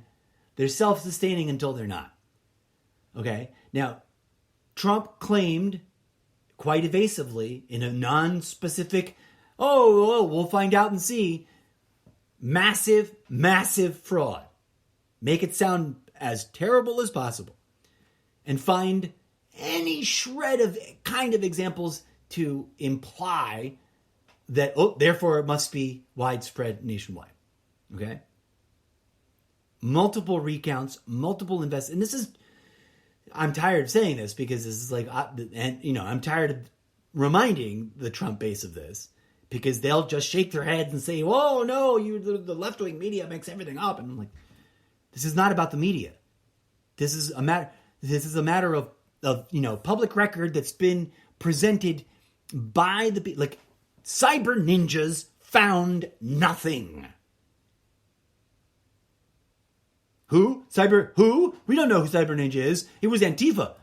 They're self-sustaining until they're not. Okay? Now, Trump claimed quite evasively in a non-specific, we'll find out and see, massive fraud. Make it sound as terrible as possible. And find any shred of kind of examples to imply that, therefore it must be widespread nationwide. Okay? multiple recounts, multiple invests. And this is, I'm tired of saying this because this is like, I'm tired of reminding the Trump base of this because they'll just shake their heads and say, "Oh no, the left-wing media makes everything up." And I'm like, this is not about the media. This is a matter of public record that's been presented by like cyber ninjas found nothing. Who? Who? We don't know who Cyber Ninja is. It was Antifa.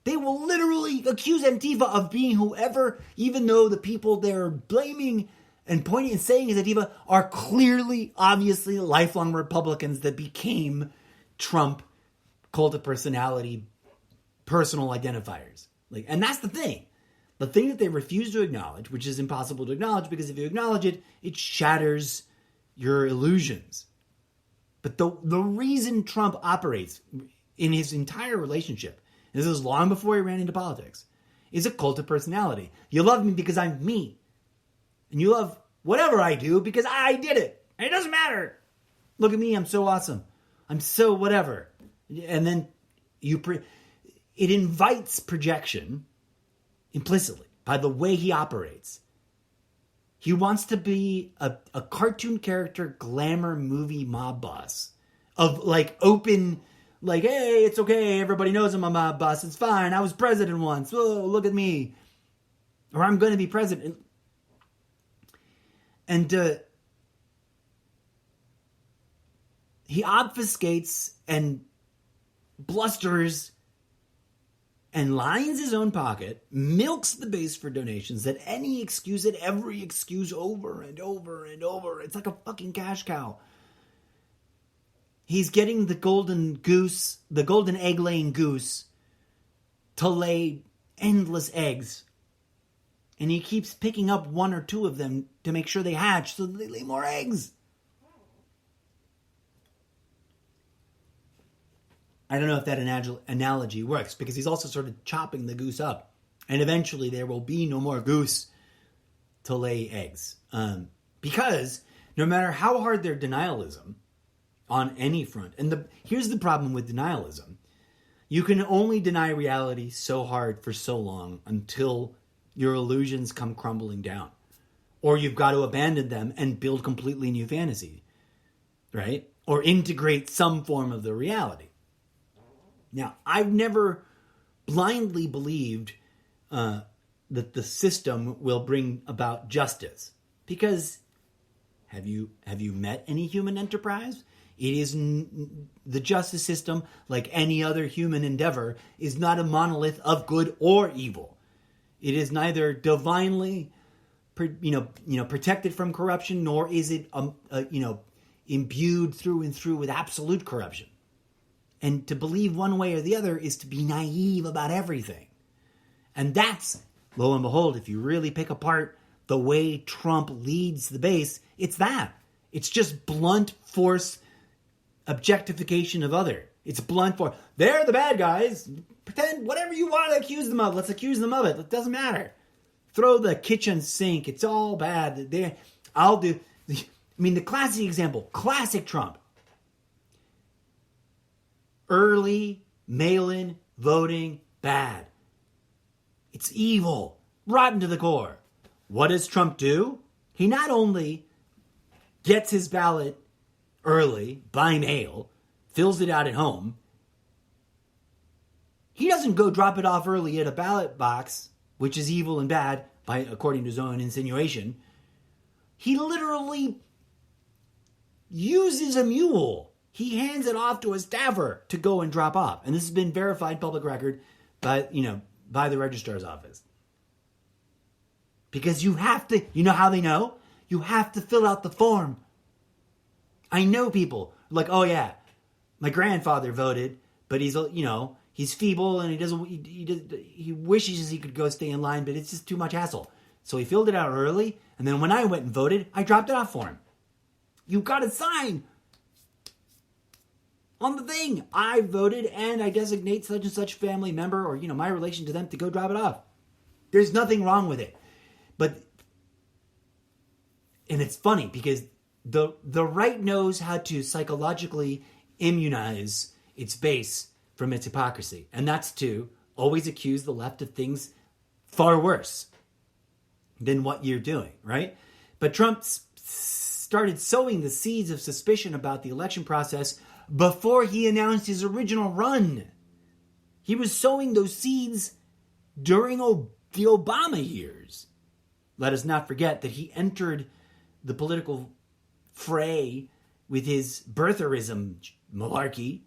They will literally accuse Antifa of being whoever, even though the people they're blaming and pointing and saying is Antifa are clearly, obviously, lifelong Republicans that became Trump cult of personality personal identifiers. And that's the thing. The thing that they refuse to acknowledge, which is impossible to acknowledge because if you acknowledge it, it shatters your illusions. But the reason Trump operates in his entire relationship, and this is long before he ran into politics, is a cult of personality. You love me because I'm me. And you love whatever I do because I did it. And it doesn't matter. Look at me, I'm so awesome. I'm so whatever. And then it invites projection implicitly by the way he operates. He wants to be a cartoon character glamour movie mob boss of open, hey, it's okay. Everybody knows I'm a mob boss. It's fine. I was president once. Oh, look at me. Or I'm going to be president. And he obfuscates and blusters and lines his own pocket, milks the base for donations at any excuse, at every excuse over and over and over. It's like a fucking cash cow. He's getting the golden egg-laying goose to lay endless eggs. And he keeps picking up one or two of them to make sure they hatch so that they lay more eggs. I don't know if that analogy works because he's also sort of chopping the goose up. And eventually there will be no more goose to lay eggs. Because no matter how hard their denialism on any front, and here's the problem with denialism. You can only deny reality so hard for so long until your illusions come crumbling down. Or you've got to abandon them and build completely new fantasy. Right? Or integrate some form of the reality. Now, I've never blindly believed that the system will bring about justice. Because have you met any human enterprise? It is the justice system, like any other human endeavor, is not a monolith of good or evil. It is neither divinely, protected from corruption, nor is it, imbued through and through with absolute corruption. And to believe one way or the other is to be naive about everything. And that's, lo and behold, if you really pick apart the way Trump leads the base, it's that. It's just blunt force objectification of other. It's blunt force. They're the bad guys. Pretend whatever you want to accuse them of. Let's accuse them of it. It doesn't matter. Throw the kitchen sink. It's all bad. The classic example. Classic Trump. Early mail-in voting, bad. It's evil, rotten to the core. What does Trump do? He not only gets his ballot early, by mail, fills it out at home, he doesn't go drop it off early at a ballot box, which is evil and bad, according to his own insinuation. He literally uses a mule. He hands it off to a staffer to go and drop off. And this has been verified public record by the registrar's office. Because you have to, you know how they know? You have to fill out the form. I know people like, oh yeah, my grandfather voted, but he's feeble and he wishes he could go stay in line, but it's just too much hassle. So he filled it out early. And then when I went and voted, I dropped it off for him. You got to sign on the thing. I voted and I designate such and such family member or, my relation to them to go drop it off. There's nothing wrong with it. And it's funny because the right knows how to psychologically immunize its base from its hypocrisy. And that's to always accuse the left of things far worse than what you're doing, right? But Trump started sowing the seeds of suspicion about the election process before he announced his original run. He was sowing those seeds during the Obama years. Let us not forget that he entered the political fray with his birtherism malarkey.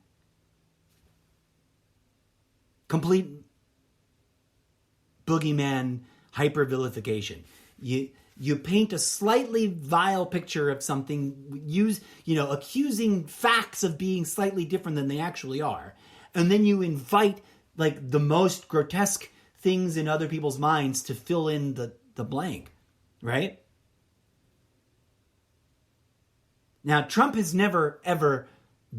Complete boogeyman hyper-vilification. You paint a slightly vile picture of something, accusing facts of being slightly different than they actually are. And then you invite like the most grotesque things in other people's minds to fill in the blank, right? Now, Trump has never, ever,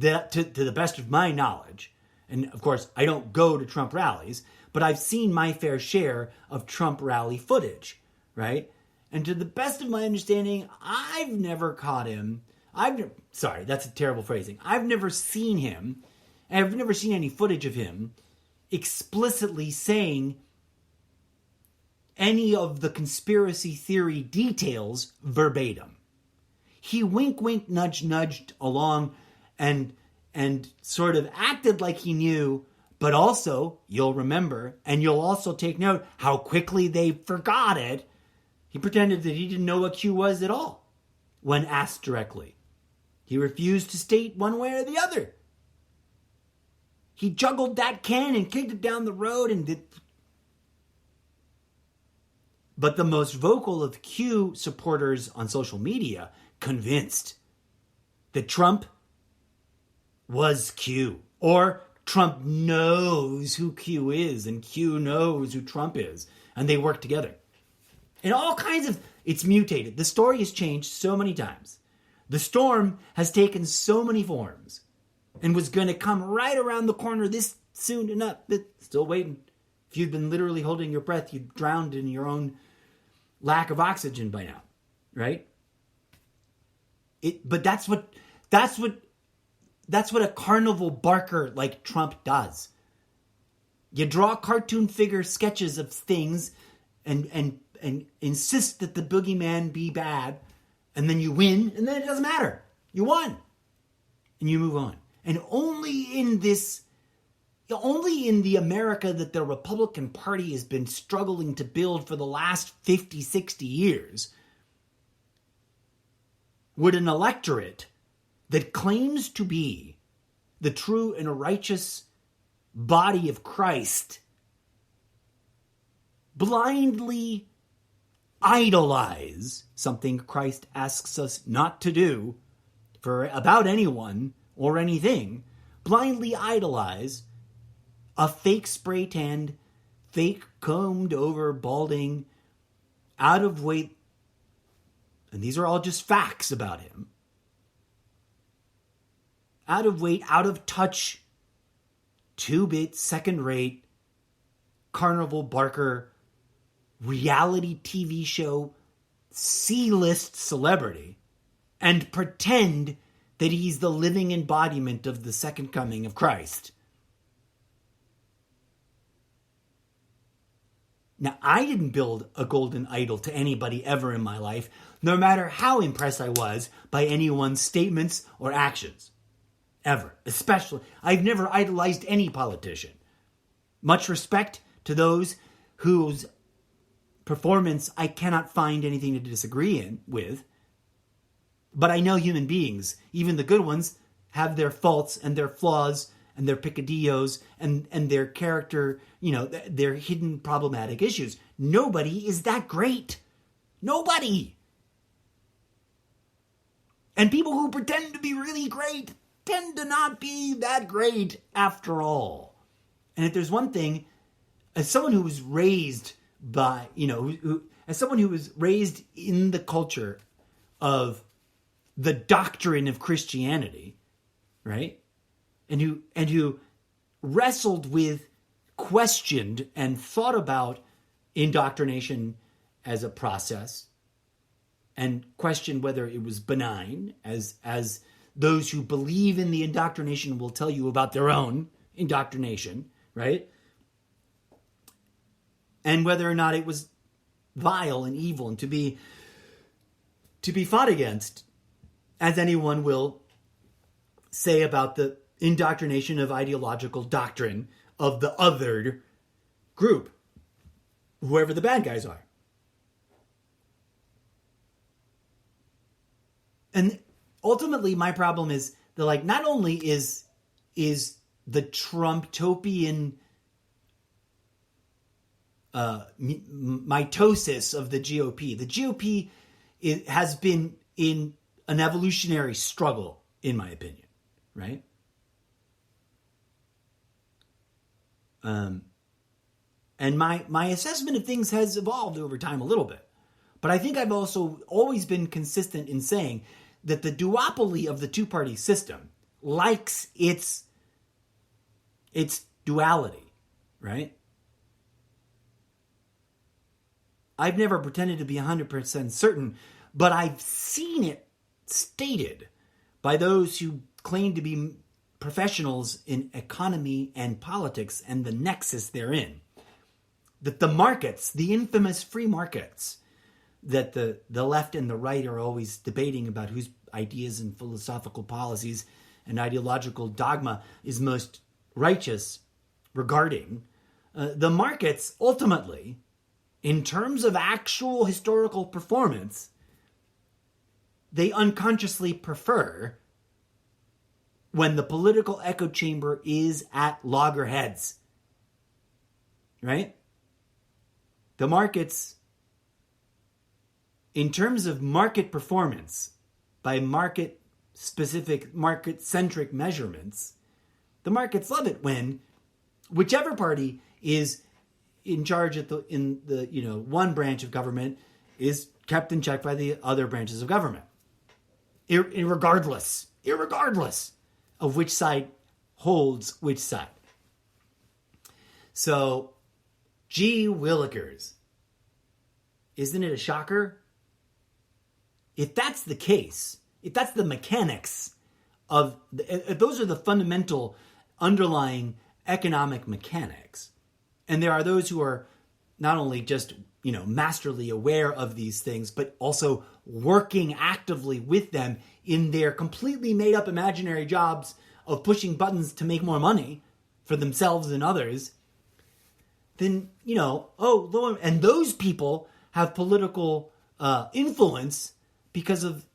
to the best of my knowledge, and of course, I don't go to Trump rallies, but I've seen my fair share of Trump rally footage, right? And to the best of my understanding, I've never caught him. Sorry, that's a terrible phrasing. I've never seen him, and I've never seen any footage of him explicitly saying any of the conspiracy theory details verbatim. He wink, nudged along and sort of acted like he knew, but also, you'll remember, and you'll also take note how quickly they forgot it. He pretended that he didn't know what Q was at all when asked directly. He refused to state one way or the other. He juggled that can and kicked it down the road and did. But the most vocal of Q supporters on social media convinced that Trump was Q, or Trump knows who Q is and Q knows who Trump is, and they work together. And all kinds of, it's mutated. The story has changed so many times. The storm has taken so many forms and was going to come right around the corner this soon enough. Still waiting. If you'd been literally holding your breath, you'd drowned in your own lack of oxygen by now, right? But that's what a carnival barker like Trump does. You draw cartoon figure sketches of things and insist that the boogeyman be bad, and then you win, and then it doesn't matter. You won. And you move on. And only in the America that the Republican Party has been struggling to build for the last 50, 60 years would an electorate that claims to be the true and righteous body of Christ blindly idolize something Christ asks us not to do for about anyone or anything, blindly idolize a fake spray tanned, fake combed over, balding, out of weight, and these are all just facts about him, out of weight, out of touch, 2-bit, second-rate, carnival barker, reality TV show, C-list celebrity, and pretend that he's the living embodiment of the second coming of Christ. Now, I didn't build a golden idol to anybody ever in my life, no matter how impressed I was by anyone's statements or actions. Ever. Especially, I've never idolized any politician. Much respect to those whose performance I cannot find anything to disagree with. But I know human beings, even the good ones, have their faults and their flaws and their picadillos and their character, their hidden problematic issues. Nobody is that great. Nobody. And people who pretend to be really great tend to not be that great after all. And if there's one thing, as someone who was raised by, as someone who was raised in the culture of the doctrine of Christianity, right? And who wrestled with, questioned, and thought about indoctrination as a process, and question whether it was benign, as those who believe in the indoctrination will tell you about their own indoctrination, right? And whether or not it was vile and evil and to be fought against, as anyone will say about the indoctrination of ideological doctrine of the othered group, whoever the bad guys are. And ultimately, my problem is that, like, not only is the Trumptopian mitosis of the GOP has been in an evolutionary struggle, in my opinion, right? And my assessment of things has evolved over time a little bit. But I think I've also always been consistent in saying that the duopoly of the two-party system likes its duality, right? I've never pretended to be 100% certain, but I've seen it stated by those who claim to be professionals in economy and politics and the nexus therein, that the markets, the infamous free markets, that the left and the right are always debating about whose ideas and philosophical policies and ideological dogma is most righteous regarding, the markets ultimately, in terms of actual historical performance, they unconsciously prefer when the political echo chamber is at loggerheads, right? The markets, in terms of market performance, by market-specific, market-centric measurements, the markets love it when whichever party is in charge in the one branch of government is kept in check by the other branches of government, irregardless of which side holds which side. So, gee willikers, isn't it a shocker? If that's the case, if that's the mechanics of, if those are the fundamental underlying economic mechanics, and there are those who are not only just, masterly aware of these things, but also working actively with them in their completely made up imaginary jobs of pushing buttons to make more money for themselves and others, then, and those people have political influence because of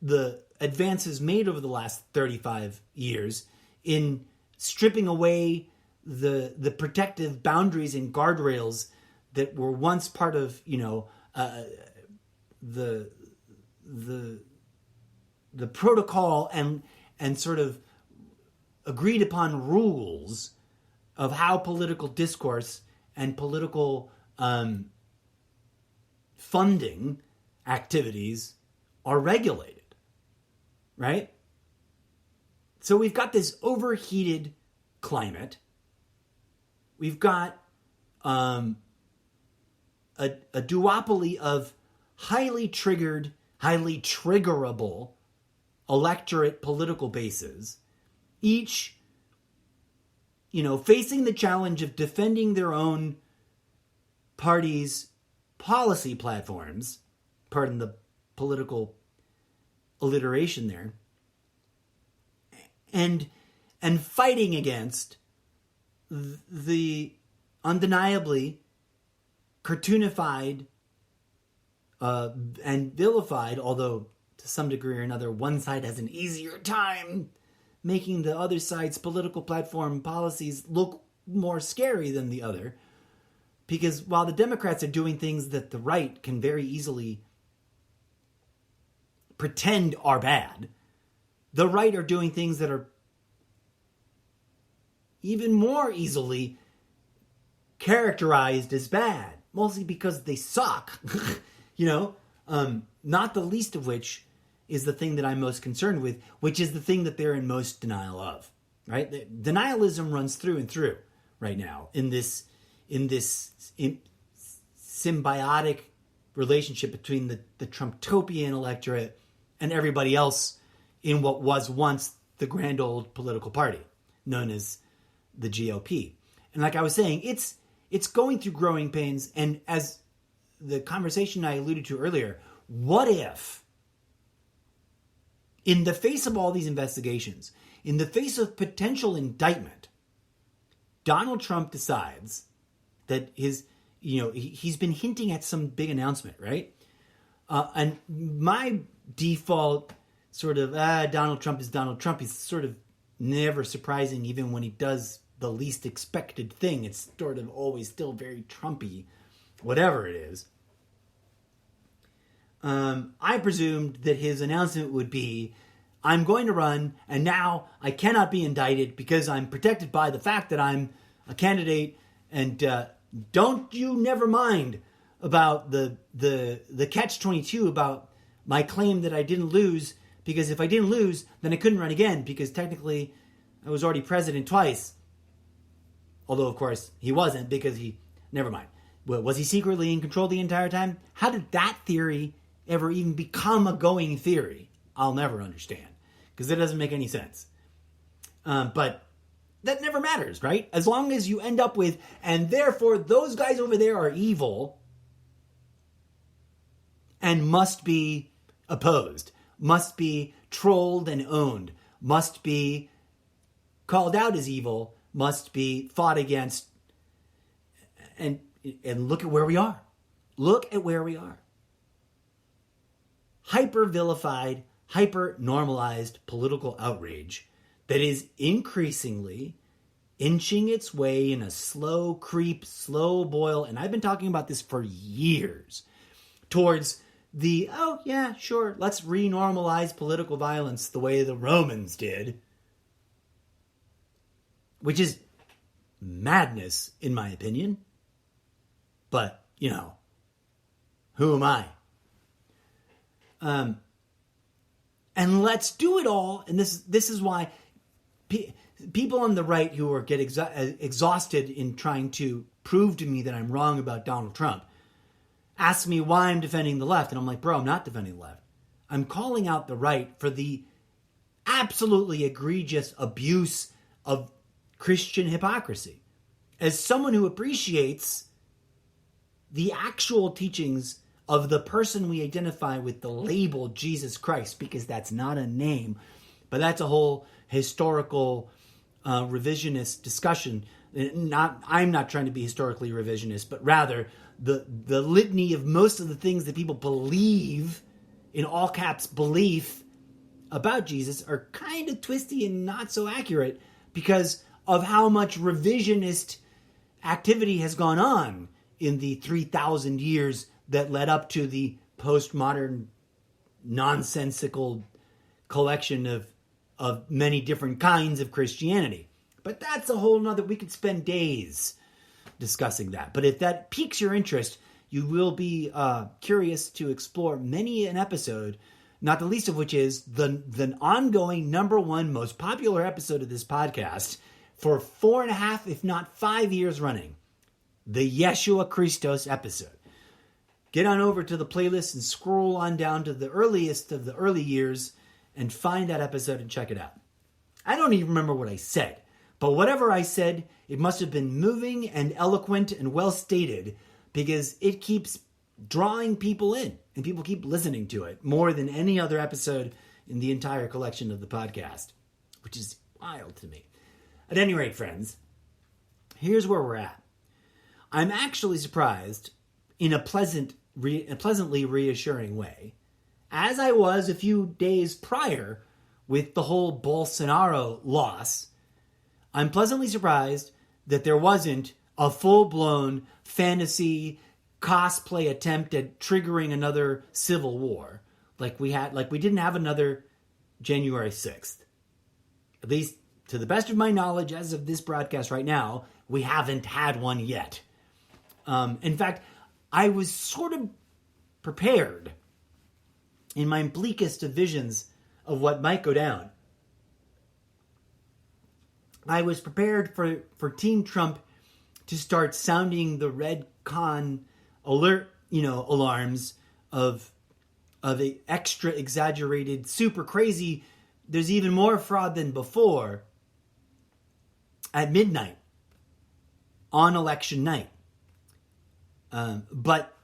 the advances made over the last 35 years in stripping away the protective boundaries and guardrails that were once part of, the protocol and sort of agreed upon rules of how political discourse and political funding activities are regulated, right? So we've got this overheated climate. We've got a duopoly of highly triggerable electorate political bases, each, facing the challenge of defending their own party's policy platforms, pardon the political alliteration there, and fighting against the undeniably cartoonified and vilified, although to some degree or another one side has an easier time making the other side's political platform policies look more scary than the other, because while the Democrats are doing things that the right can very easily pretend are bad, the right are doing things that are even more easily characterized as bad, mostly because they suck, not the least of which is the thing that I'm most concerned with, which is the thing that they're in most denial of, right? Denialism runs through and through right now in this symbiotic relationship between the Trumptopian electorate and everybody else in what was once the grand old political party known as the GOP. And like I was saying, it's going through growing pains. And as the conversation I alluded to earlier, what if, in the face of all these investigations, in the face of potential indictment, Donald Trump decides that he's been hinting at some big announcement, right? And my default sort of, Donald Trump is Donald Trump. He's sort of never surprising, even when he does the least expected thing. It's sort of always still very Trumpy, whatever it is. I presumed that his announcement would be, I'm going to run, and now I cannot be indicted because I'm protected by the fact that I'm a candidate, and don't you never mind about the catch-22 about my claim that I didn't lose, because if I didn't lose, then I couldn't run again, because technically I was already president twice. Although, of course, he wasn't, because never mind. Well, was he secretly in control the entire time? How did that theory ever even become a going theory? I'll never understand, because it doesn't make any sense. But that never matters, right? As long as you end up with, and therefore those guys over there are evil and must be opposed, must be trolled and owned, must be called out as evil, must be fought against, and look at where we are. Look at where we are. Hyper-vilified, hyper-normalized political outrage that is increasingly inching its way in a slow creep, slow boil, and I've been talking about this for years, towards the, oh yeah, sure, let's re-normalize political violence the way the Romans did, which is madness, in my opinion. But, who am I? And let's do it all. And this is why people on the right who get exhausted in trying to prove to me that I'm wrong about Donald Trump ask me why I'm defending the left. And I'm like, bro, I'm not defending the left. I'm calling out the right for the absolutely egregious abuse of Christian hypocrisy. As someone who appreciates the actual teachings of the person we identify with the label Jesus Christ, because that's not a name, but that's a whole historical revisionist discussion. I'm not trying to be historically revisionist, but rather the litany of most of the things that people believe, in all caps belief, about Jesus are kind of twisty and not so accurate because of how much revisionist activity has gone on in the 3,000 years that led up to the postmodern nonsensical collection of many different kinds of Christianity. But that's a whole nother, we could spend days discussing that. But if that piques your interest, you will be curious to explore many an episode, not the least of which is the ongoing #1 most popular episode of this podcast for 4.5, if not 5 years running, the Yeshua Christos episode. Get on over to the playlist and scroll on down to the earliest of the early years and find that episode and check it out. I don't even remember what I said, but whatever I said, it must have been moving and eloquent and well stated, because it keeps drawing people in and people keep listening to it more than any other episode in the entire collection of the podcast, which is wild to me. At any rate, friends, here's where we're at. I'm actually surprised in a pleasantly reassuring way, as I was a few days prior with the whole Bolsonaro loss. I'm pleasantly surprised that there wasn't a full-blown fantasy cosplay attempt at triggering another civil war like we didn't have another January 6th. At least to the best of my knowledge, as of this broadcast right now, we haven't had one yet. In fact, I was sort of prepared in my bleakest of visions of what might go down. I was prepared for Team Trump to start sounding the red con alert alarms of a extra exaggerated, super crazy, there's even more fraud than before at midnight on election night. But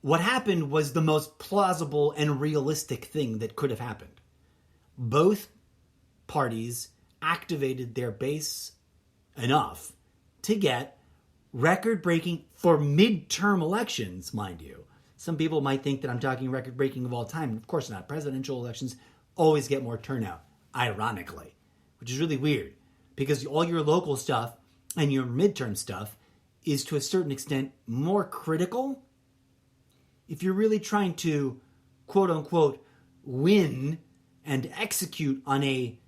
what happened was the most plausible and realistic thing that could have happened. Both parties activated their base enough to get record-breaking for midterm elections, mind you. Some people might think that I'm talking record-breaking of all time. Of course not. Presidential elections always get more turnout, ironically, which is really weird because all your local stuff and your midterm stuff is to a certain extent more critical. If you're really trying to, quote-unquote, win and execute on a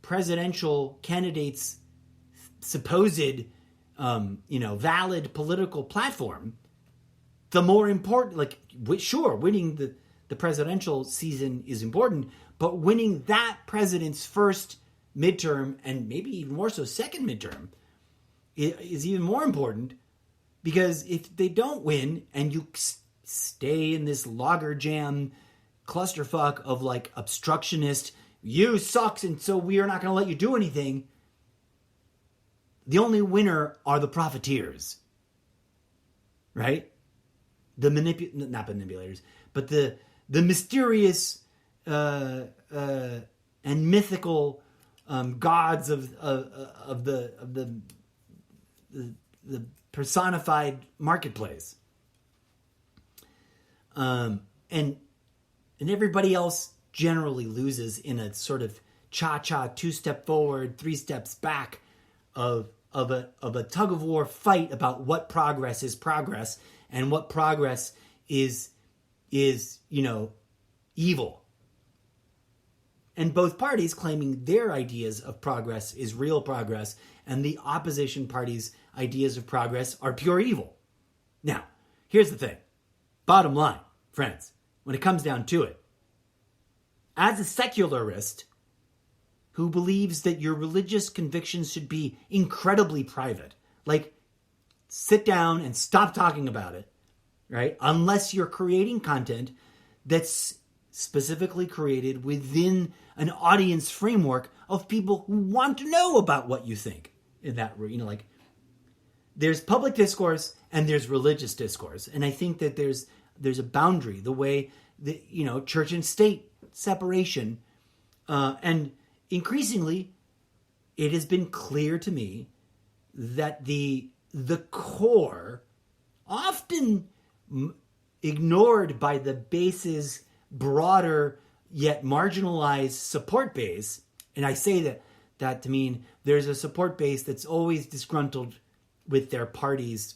presidential candidate's supposed, valid political platform, the more important, sure, winning the presidential season is important, but winning that president's first midterm, and maybe even more so second midterm, is even more important, because if they don't win and you stay in this loggerjam clusterfuck of obstructionist, you sucks and so we are not going to let you do anything, the only winner are the profiteers, right? The not manipulators, but the mysterious and mythical gods of the personified marketplace, and everybody else generally loses in a sort of cha-cha, 2-step forward, 3 steps back of a tug of war fight about what progress is progress and what progress is evil. And both parties claiming their ideas of progress is real progress, and the opposition party's ideas of progress are pure evil. Now, here's the thing. Bottom line, friends, when it comes down to it, as a secularist who believes that your religious convictions should be incredibly private, sit down and stop talking about it, right? Unless you're creating content that's specifically created within an audience framework of people who want to know about what you think. In that, there's public discourse and there's religious discourse. And I think that there's a boundary, the way that, church and state separation. And increasingly, it has been clear to me that the core, often ignored by the base's broader yet marginalized support base, and I say that to mean there's a support base that's always disgruntled with their party's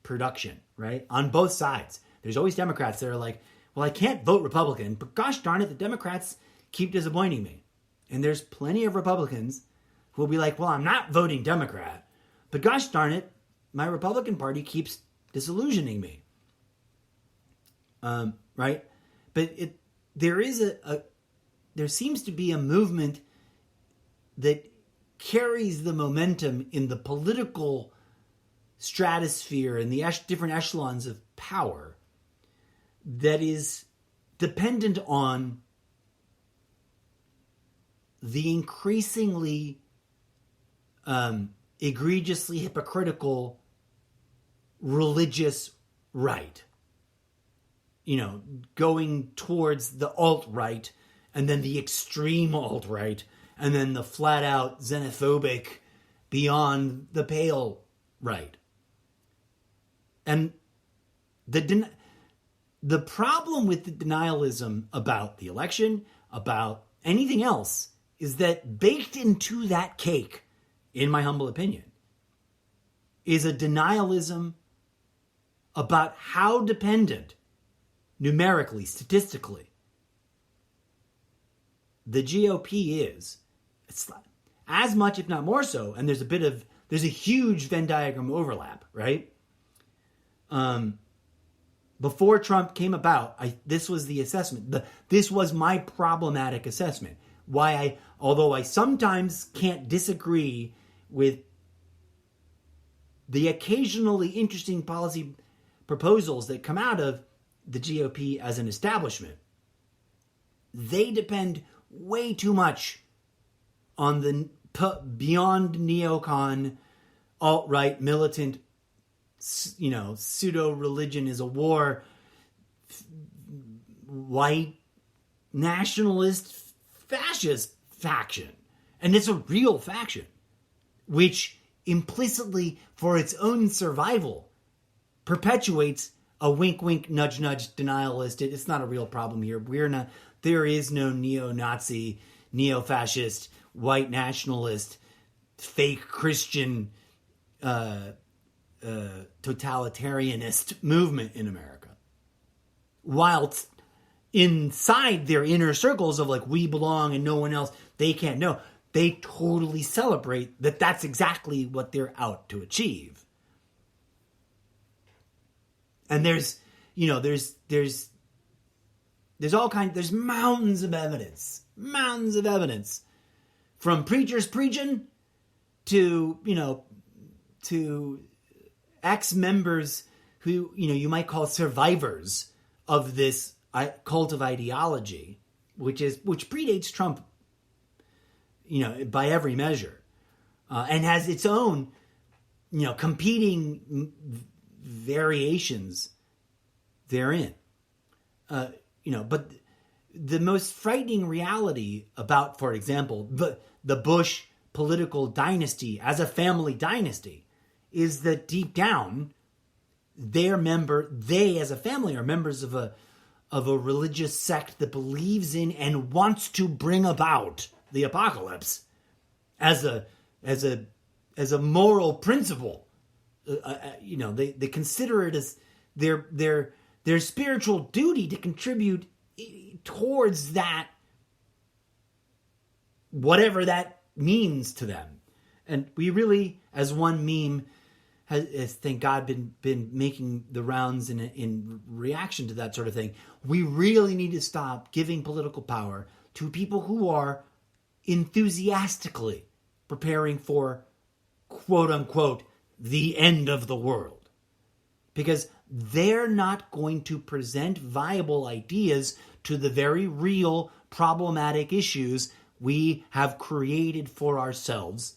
production, right? On both sides. There's always Democrats that are like, well, I can't vote Republican, but gosh darn it, the Democrats keep disappointing me. And there's plenty of Republicans who will be like, well, I'm not voting Democrat, but gosh darn it, my Republican Party keeps disillusioning me. Right? But there seems to be a movement that carries the momentum in the political stratosphere and the different echelons of power that is dependent on the increasingly egregiously hypocritical religious right. Going towards the alt-right and then the extreme alt-right and then the flat-out xenophobic beyond the pale right. And the problem with the denialism about the election, about anything else, is that baked into that cake, in my humble opinion, is a denialism about how dependent, numerically, statistically, the GOP is. It's as much, if not more so, and there's a huge Venn diagram overlap, right? Before Trump came about, this was the assessment. This was my problematic assessment. Although I sometimes can't disagree with the occasionally interesting policy proposals that come out of the GOP as an establishment, they depend way too much on the beyond neocon, alt-right, militant, pseudo-religion is a war, white, nationalist, fascist faction. And it's a real faction, which implicitly, for its own survival, perpetuates a wink, wink, nudge, nudge, denialist. It's not a real problem here. There is no neo-Nazi, neo-fascist, white nationalist, fake Christian, totalitarianist movement in America. Whilst inside their inner circles of like, we belong and no one else, they can't know. They totally celebrate that that's exactly what they're out to achieve. And there's mountains of evidence from preachers preaching to ex-members who, you might call survivors of this cult of ideology, which predates Trump, by every measure, and has its own, competing variations therein. But the most frightening reality about, for example, the Bush political dynasty as a family dynasty is that deep down, they as a family are members of a religious sect that believes in and wants to bring about the apocalypse as a moral principle. They consider it as their spiritual duty to contribute towards that, whatever that means to them. And we really, as one meme has thank God been making the rounds in reaction to that sort of thing, we really need to stop giving political power to people who are enthusiastically preparing for, quote unquote, the end of the world. Because they're not going to present viable ideas to the very real problematic issues we have created for ourselves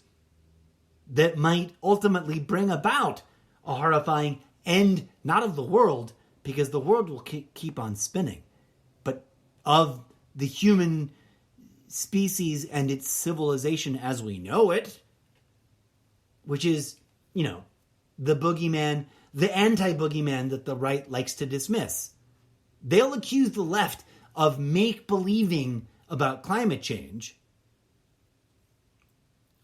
that might ultimately bring about a horrifying end, not of the world, because the world will keep on spinning, but of the human species and its civilization as we know it, which is, the boogeyman, the anti-boogeyman that the right likes to dismiss. They'll accuse the left of make-believing about climate change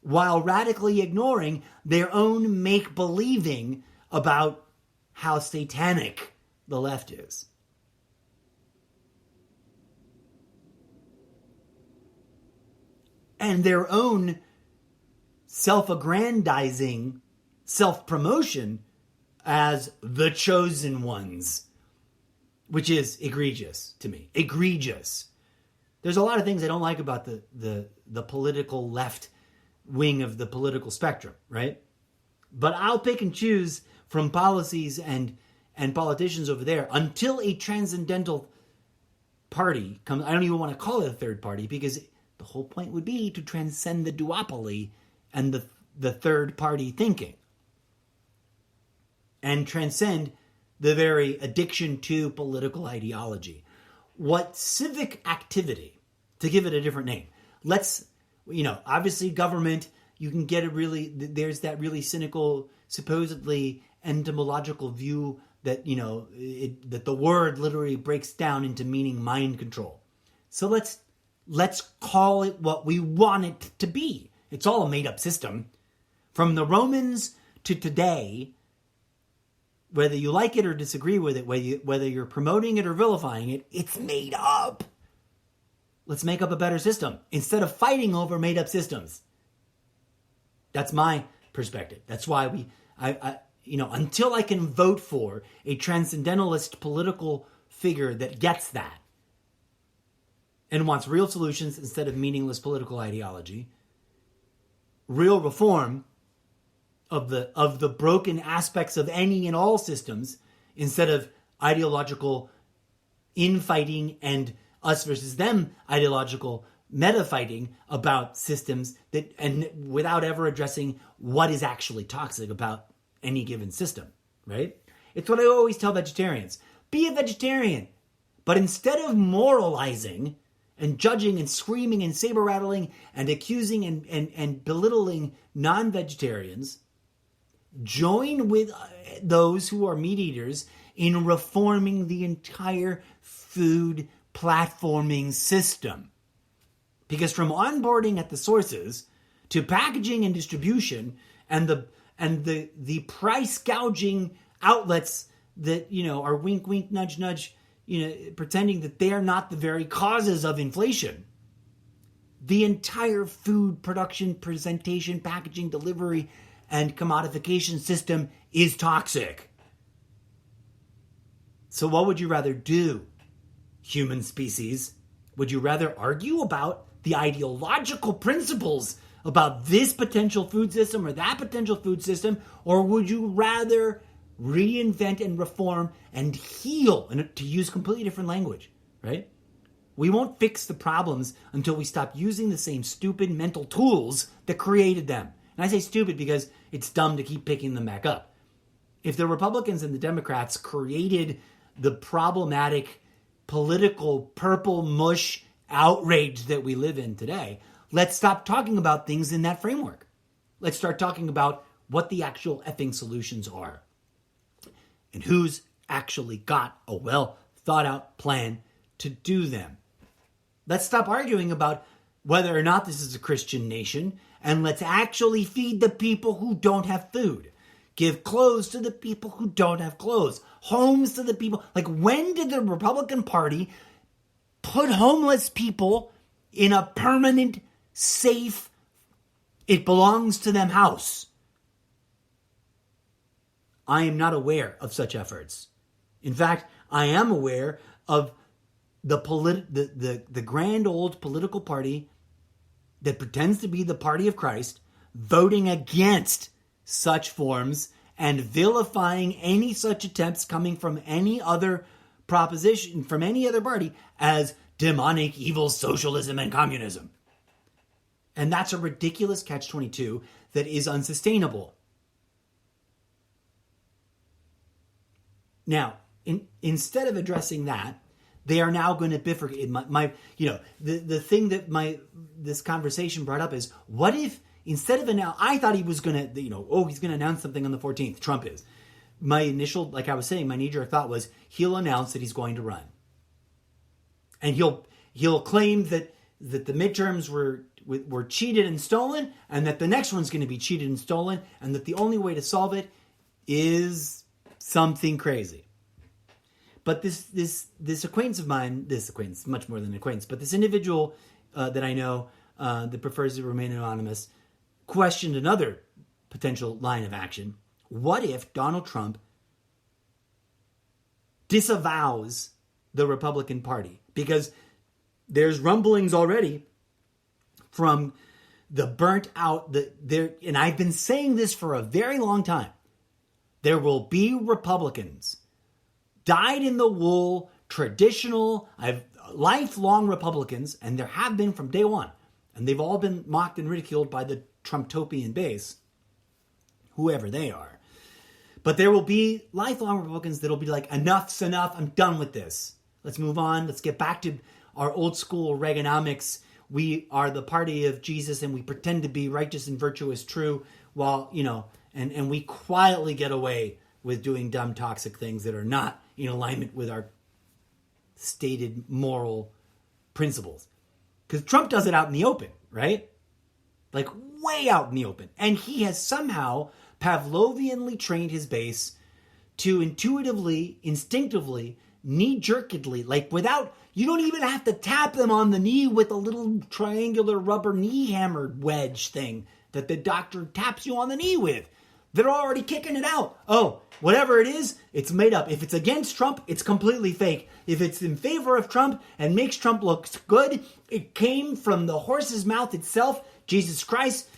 while radically ignoring their own make-believing about how satanic the left is. And their own self-aggrandizing self-promotion as the chosen ones, which is egregious to me. Egregious. There's a lot of things I don't like about the political left wing of the political spectrum, right? But I'll pick and choose from policies and politicians over there until a transcendental party comes. I don't even want to call it a third party, because the whole point would be to transcend the duopoly and the third party thinking, and transcend the very addiction to political ideology. What civic activity, to give it a different name, obviously government, you can get there's that really cynical, supposedly entomological view that, that the word literally breaks down into meaning mind control. So let's call it what we want it to be. It's all a made-up system. From the Romans to today, whether you like it or disagree with it, whether you're promoting it or vilifying it, it's made up. Let's make up a better system instead of fighting over made-up systems. That's my perspective. That's why until I can vote for a transcendentalist political figure that gets that and wants real solutions instead of meaningless political ideology, real reform of the broken aspects of any and all systems instead of ideological infighting and us versus them ideological meta fighting about systems that, and without ever addressing what is actually toxic about any given system, right? It's what I always tell vegetarians. Be a vegetarian. But instead of moralizing and judging and screaming and saber rattling and accusing and belittling non-vegetarians, join with those who are meat eaters in reforming the entire food platforming system. Because from onboarding at the sources to packaging and distribution and the price gouging outlets that, are wink, wink, nudge, nudge, pretending that they are not the very causes of inflation. The entire food production, presentation, packaging, delivery, and commodification system is toxic. So what would you rather do, human species? Would you rather argue about the ideological principles about this potential food system or that potential food system? Or would you rather reinvent and reform and heal, and to use completely different language, right? We won't fix the problems until we stop using the same stupid mental tools that created them. And I say stupid because it's dumb to keep picking them back up. If the Republicans and the Democrats created the problematic political purple mush outrage that we live in today, let's stop talking about things in that framework. Let's start talking about what the actual effing solutions are and who's actually got a well thought out plan to do them. Let's stop arguing about whether or not this is a Christian nation, and let's actually feed the people who don't have food. Give clothes to the people who don't have clothes. Homes to the people. Like, when did the Republican Party put homeless people in a permanent, safe, it belongs to them house? I am not aware of such efforts. In fact, I am aware of the grand old political party that pretends to be the party of Christ voting against such forms and vilifying any such attempts coming from any other proposition, from any other party, as demonic, evil socialism and communism. And that's a ridiculous catch-22 that is unsustainable. Now, instead of addressing that, they are now going to bifurcate. The thing that this conversation brought up is, what if instead of I thought he was going to, he's going to announce something on the 14th. Trump is. My initial, like I was saying, my knee-jerk thought was he'll announce that he's going to run, and he'll claim that the midterms were cheated and stolen, and that the next one's going to be cheated and stolen, and that the only way to solve it is something crazy. But this acquaintance of mine, much more than an acquaintance, but this individual that I know that prefers to remain anonymous, questioned another potential line of action. What if Donald Trump disavows the Republican Party? Because there's rumblings already from the burnt out, and I've been saying this for a very long time. There will be Republicans, dyed-in-the-wool, traditional, lifelong Republicans, and there have been from day one. And they've all been mocked and ridiculed by the Trumptopian base, whoever they are. But there will be lifelong Republicans that will be like, enough's enough, I'm done with this. Let's move on, let's get back to our old school Reaganomics. We are the party of Jesus and we pretend to be righteous and virtuous, true, while, and we quietly get away with doing dumb, toxic things that are not in alignment with our stated moral principles. Because Trump does it out in the open, right? Like, way out in the open. And he has somehow Pavlovianly trained his base to intuitively, instinctively, knee-jerkedly, like without, you don't even have to tap them on the knee with a little triangular rubber knee hammer wedge thing that the doctor taps you on the knee with. They're already kicking it out. Oh, whatever it is, it's made up. If it's against Trump, it's completely fake. If it's in favor of Trump and makes Trump look good, it came from the horse's mouth itself. Jesus Christ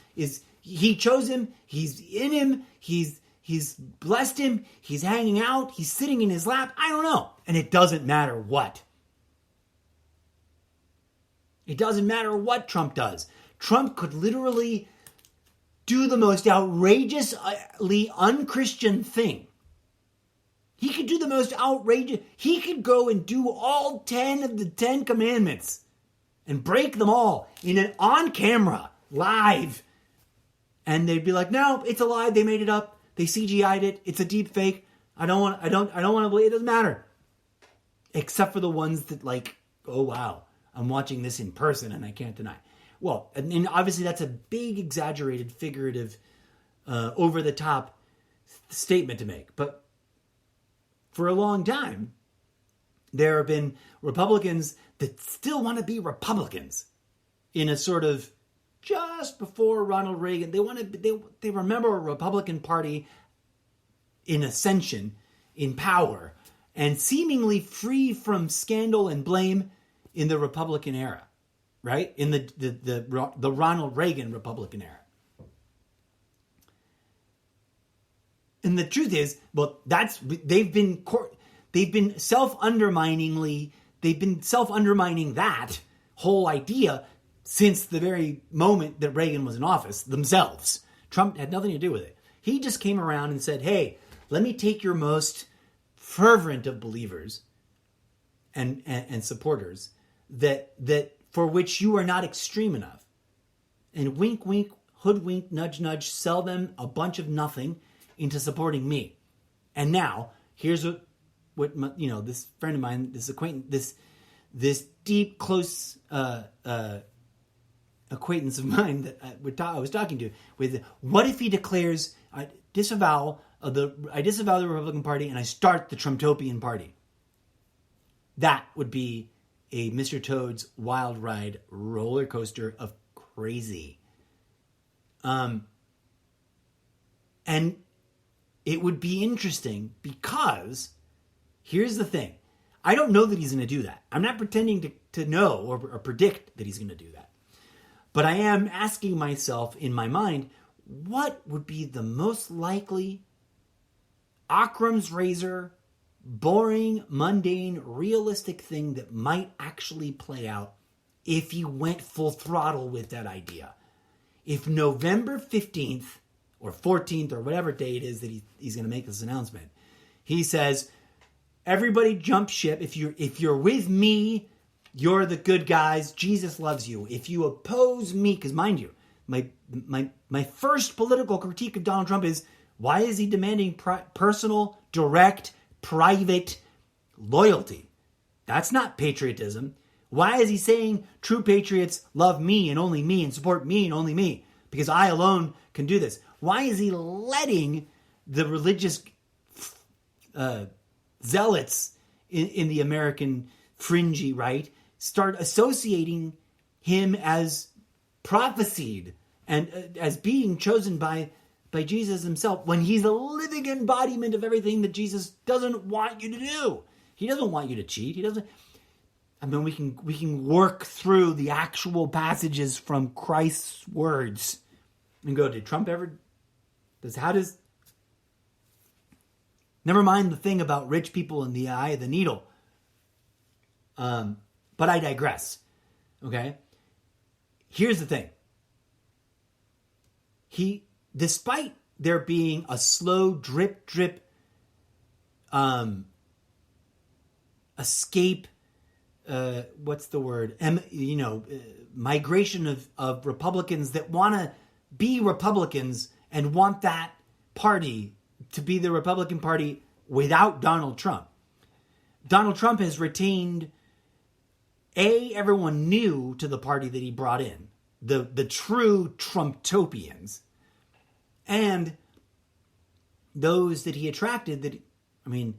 he chose him. He's in him. He's He's blessed him. He's hanging out. He's sitting in his lap. I don't know. And it doesn't matter what. It doesn't matter what Trump does. Trump could literally do the most outrageously unchristian thing. He could do the most outrageous. He could go and do all 10 of the 10 commandments and break them all on camera, live. And they'd be like, no, it's a lie. They made it up. They CGI'd it. It's a deep fake. I don't want to believe it. Doesn't matter. Except for the ones that like, oh wow, I'm watching this in person and I can't deny. Well, and obviously that's a big, exaggerated, figurative, over the top statement to make. But for a long time, there have been Republicans that still want to be Republicans in a sort of just before Ronald Reagan. They remember a Republican Party in ascension, in power, and seemingly free from scandal and blame in the Republican era, right? In the Ronald Reagan Republican era. And the truth is, well, they've been self-undermining that whole idea since the very moment that Reagan was in office themselves. Trump had nothing to do with it. He just came around and said, hey, let me take your most fervent of believers and supporters that for which you are not extreme enough, and wink, wink, hoodwink, nudge, nudge, sell them a bunch of nothing into supporting me. And now, here's what this friend of mine, this acquaintance, this deep, close acquaintance of mine that I was talking to, with what if he declares, I disavow the Republican Party and I start the Trumptopian Party? That would be a Mr. Toad's wild ride roller coaster of crazy. And it would be interesting because here's the thing. I don't know that he's going to do that. I'm not pretending to know or predict that he's going to do that. But I am asking myself in my mind, what would be the most likely Occam's razor, boring, mundane, realistic thing that might actually play out if he went full throttle with that idea? If November 15th or 14th or whatever day it is that he's going to make this announcement, he says, everybody jump ship. If you're with me, you're the good guys. Jesus loves you. If you oppose me, because mind you, my first political critique of Donald Trump is, why is he demanding personal, direct, private loyalty? That's not patriotism. Why is he saying true patriots love me and support me and only me? Because I alone can do this. Why is he letting the religious zealots in the American fringy right start associating him as prophesied and as being chosen by Jesus himself, when he's a living embodiment of everything that Jesus doesn't want you to do? He doesn't want you to cheat. He doesn't. I mean, we can work through the actual passages from Christ's words and go, did Trump ever? Never mind the thing about rich people in the eye of the needle. But I digress. Okay? Here's the thing. Despite there being a slow drip escape, what's the word? Migration of Republicans that want to be Republicans and want that party to be the Republican Party without Donald Trump. Donald Trump has retained everyone new to the party that he brought in, the true Trumptopians, and those that he attracted. I'm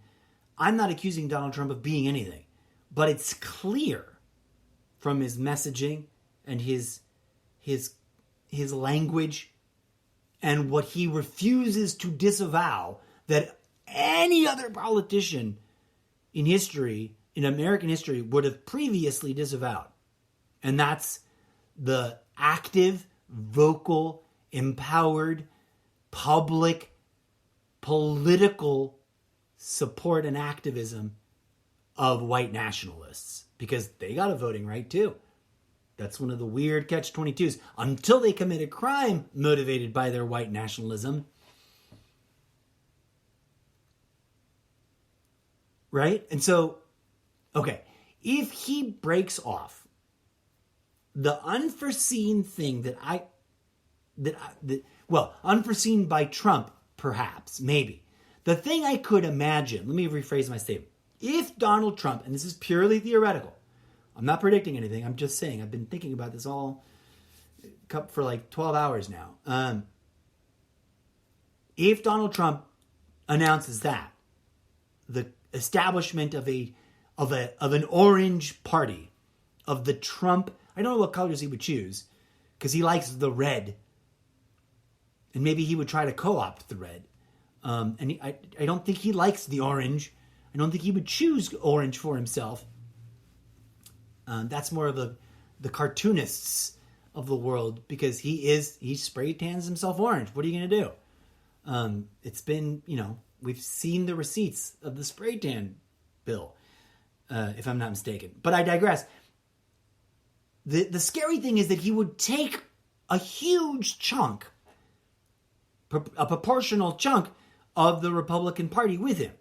not accusing Donald Trump of being anything, but it's clear from his messaging and his language and what he refuses to disavow that any other politician in history, in American history, would have previously disavowed. And that's the active, vocal, empowered, public political support and activism of white nationalists, because they got a voting right too. That's one of the weird catch-22s. Until they commit a crime motivated by their white nationalism, right? And so, okay, if he breaks off the unforeseen thing unforeseen by Trump, perhaps, maybe. The thing I could imagine, let me rephrase my statement. If Donald Trump, and this is purely theoretical, I'm not predicting anything, I'm just saying, I've been thinking about this all for like 12 hours now. If Donald Trump announces that, the establishment of an orange party, of the Trump, I don't know what colors he would choose, because he likes the red, and maybe he would try to co-opt the red. I don't think he likes the orange. I don't think he would choose orange for himself. That's more of the cartoonists of the world, because he spray tans himself orange. What are you going to do? It's been, we've seen the receipts of the spray tan bill, if I'm not mistaken. But I digress. The scary thing is that he would take a huge chunk, a proportional chunk of the Republican Party with him.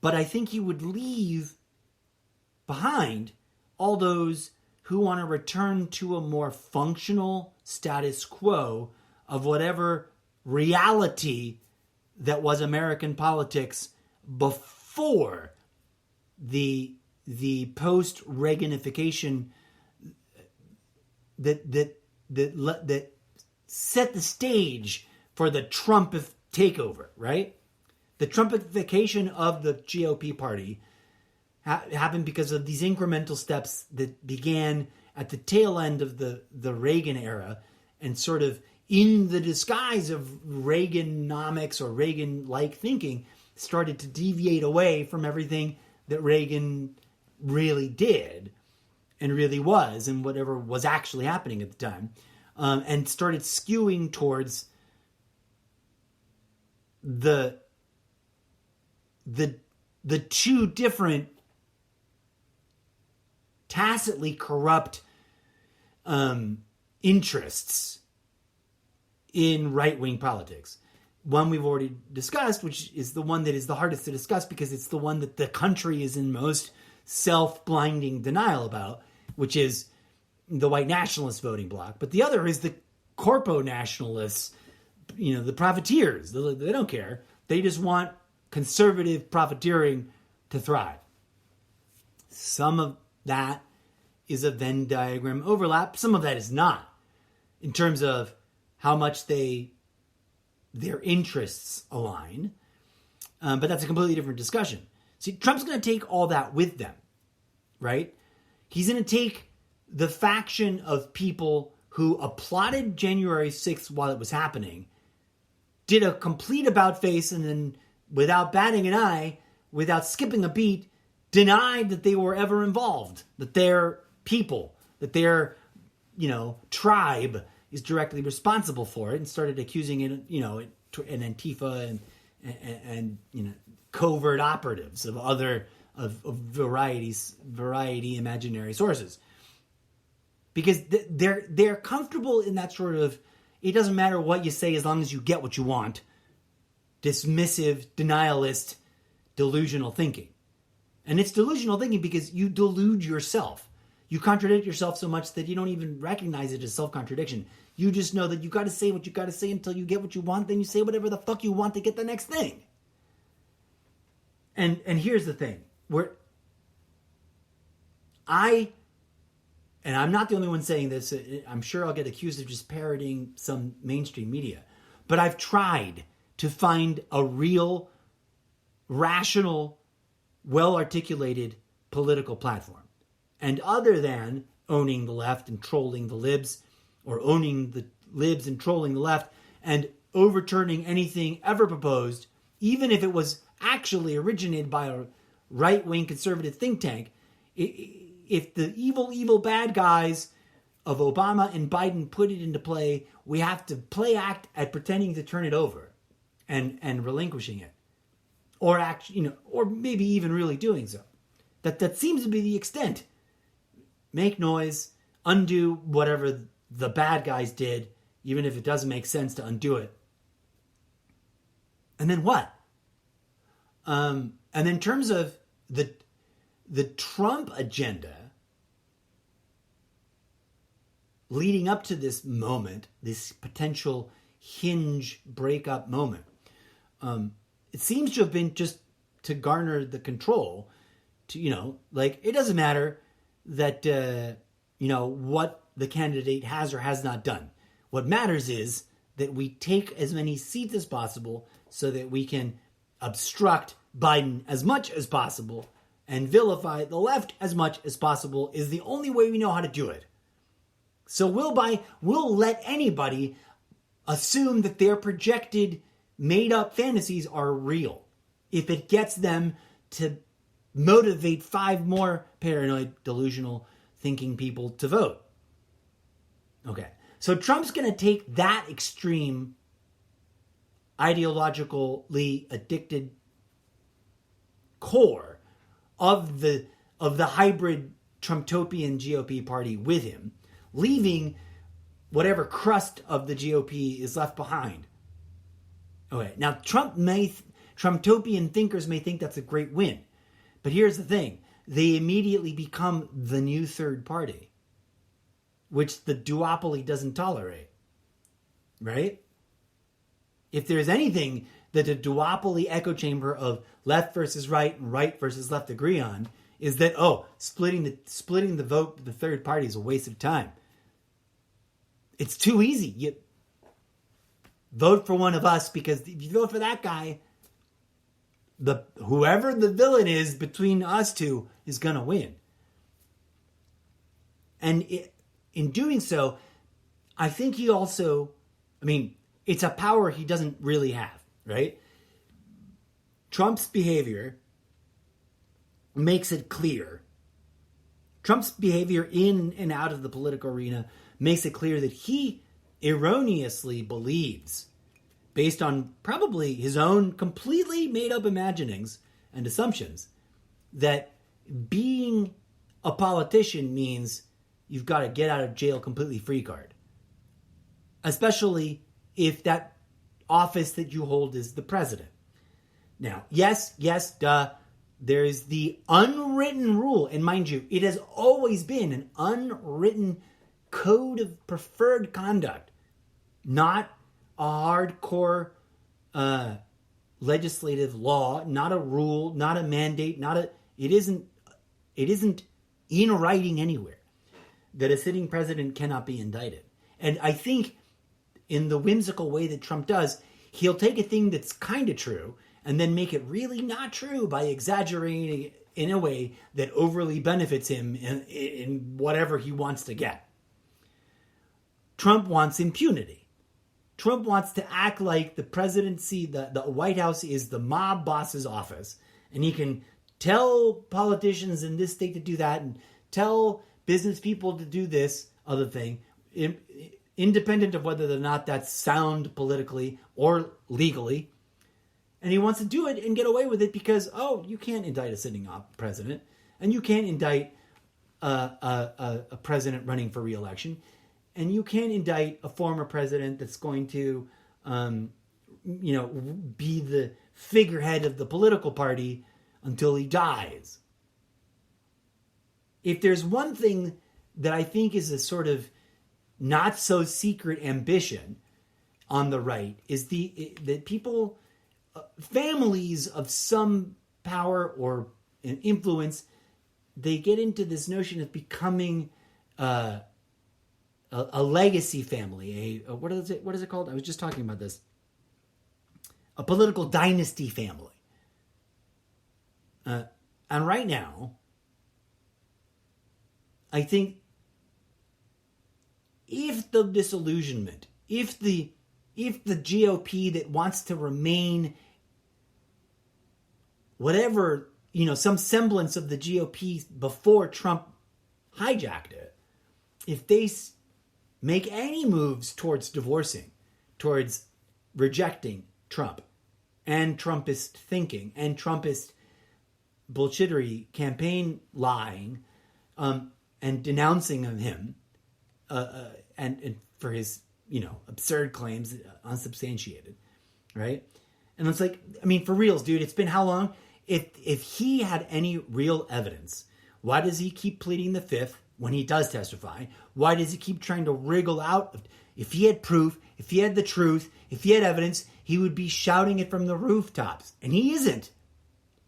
But I think he would leave behind all those who want to return to a more functional status quo of whatever reality that was American politics before the post-Reaganification that set the stage for the Trump takeover, right? The Trumpification of the GOP party happened because of these incremental steps that began at the tail end of the Reagan era, and sort of in the disguise of Reaganomics or Reagan-like thinking, started to deviate away from everything that Reagan really did and really was, and whatever was actually happening at the time, and started skewing towards the two different tacitly corrupt interests in right-wing politics. One we've already discussed, which is the one that is the hardest to discuss because it's the one that the country is in most self-blinding denial about, which is the white nationalist voting bloc. But the other is the corpo nationalists, the profiteers. They don't care. They just want conservative profiteering to thrive. Some of that is a Venn diagram overlap. Some of that is not, in terms of how much their interests align. But that's a completely different discussion. See, Trump's going to take all that with them, right? He's going to take the faction of people who applauded January 6th while it was happening, did a complete about-face, and then, without batting an eye, without skipping a beat, denied that they were ever involved, that their people, that their, tribe is directly responsible for it, and started accusing it, an Antifa and covert operatives of other of variety imaginary sources, because they're comfortable in that sort of, it doesn't matter what you say as long as you get what you want, dismissive, denialist, delusional thinking. And it's delusional thinking because you delude yourself. You contradict yourself so much that you don't even recognize it as self-contradiction. You just know that you got to say what you got to say until you get what you want. Then you say whatever the fuck you want to get the next thing. And here's the thing. And I'm not the only one saying this. I'm sure I'll get accused of just parroting some mainstream media. But I've tried to find a real, rational, well-articulated political platform. And other than owning the left and trolling the libs, or owning the libs and trolling the left, and overturning anything ever proposed, even if it was actually originated by a right-wing conservative think tank, if the evil bad guys of Obama and Biden put it into play, we have to play act at pretending to turn it over. and relinquishing it, or actually, or maybe even really doing so. That seems to be the extent. Make noise, undo whatever the bad guys did, even if it doesn't make sense to undo it. And then what? And in terms of the Trump agenda leading up to this moment, this potential hinge breakup moment, it seems to have been just to garner the control to, it doesn't matter that, what the candidate has or has not done. What matters is that we take as many seats as possible so that we can obstruct Biden as much as possible and vilify the left as much as possible is the only way we know how to do it. So we'll let anybody assume that their projected made-up fantasies are real if it gets them to motivate 5 more paranoid, delusional thinking people to vote. Okay, so Trump's going to take that extreme, ideologically addicted core of the hybrid Trumptopian GOP party with him, leaving whatever crust of the GOP is left behind. Okay, now Trumptopian thinkers may think that's a great win, but here's the thing. They immediately become the new third party, which the duopoly doesn't tolerate, right? If there's anything that the duopoly echo chamber of left versus right and right versus left agree on, is that, splitting the vote, the third party is a waste of time. It's too easy. You vote for one of us, because if you vote for that guy, whoever the villain is between us two is going to win. And in doing so, I think he also, it's a power he doesn't really have, right? Trump's behavior makes it clear. Trump's behavior in and out of the political arena makes it clear that he erroneously believes, based on probably his own completely made-up imaginings and assumptions, that being a politician means you've got a get out of jail completely free card. Especially if that office that you hold is the president. Now, yes, there is the unwritten rule, and mind you, it has always been an unwritten code of preferred conduct, not a hardcore legislative law, not a rule, not a mandate, it isn't in writing anywhere that a sitting president cannot be indicted. And I think in the whimsical way that Trump does, he'll take a thing that's kind of true and then make it really not true by exaggerating it in a way that overly benefits him in whatever he wants to get. Trump wants impunity. Trump wants to act like the presidency, the White House is the mob boss's office, and he can tell politicians in this state to do that and tell business people to do this other thing, independent of whether or not that's sound politically or legally. And he wants to do it and get away with it because, you can't indict a sitting president, and you can't indict a president running for re-election, and you can't indict a former president that's going to, be the figurehead of the political party until he dies. If there's one thing that I think is a sort of not so secret ambition on the right, is that people, families of some power or influence, they get into this notion of becoming a legacy family. What is it called? I was just talking about this. A political dynasty family. And right now, I think if the disillusionment, if the GOP that wants to remain whatever, some semblance of the GOP before Trump hijacked it, if they make any moves towards divorcing, towards rejecting Trump, and Trumpist thinking and Trumpist bullshittery, campaign lying, and denouncing of him, and for his, absurd claims, unsubstantiated, right? And it's like, I mean, for reals, dude, it's been how long? If he had any real evidence, why does he keep pleading the fifth when he does testify? Why does he keep trying to wriggle out? If he had proof, if he had the truth, if he had evidence, he would be shouting it from the rooftops. And he isn't.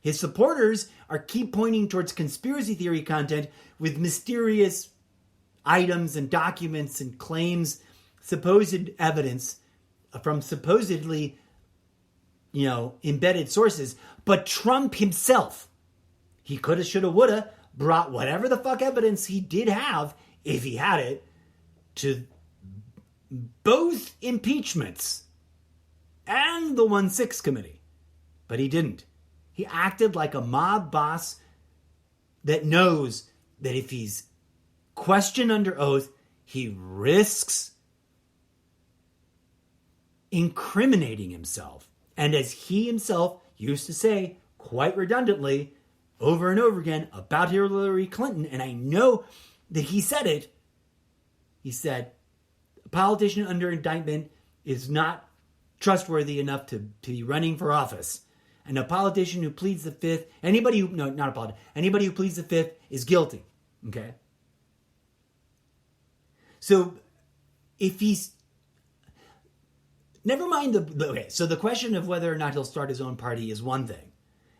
His supporters keep pointing towards conspiracy theory content with mysterious items and documents and claims, supposed evidence from supposedly, embedded sources. But Trump himself, he coulda, shoulda, woulda, brought whatever the fuck evidence he did have, if he had it, to both impeachments and the 1-6 committee. But he didn't. He acted like a mob boss that knows that if he's questioned under oath, he risks incriminating himself. And as he himself used to say, quite redundantly, over and over again about Hillary Clinton, and I know that he said it, he said, a politician under indictment is not trustworthy enough to be running for office. And a politician who pleads the fifth, anybody who pleads the fifth is guilty. Okay? So, if he's, never mind so the question of whether or not he'll start his own party is one thing.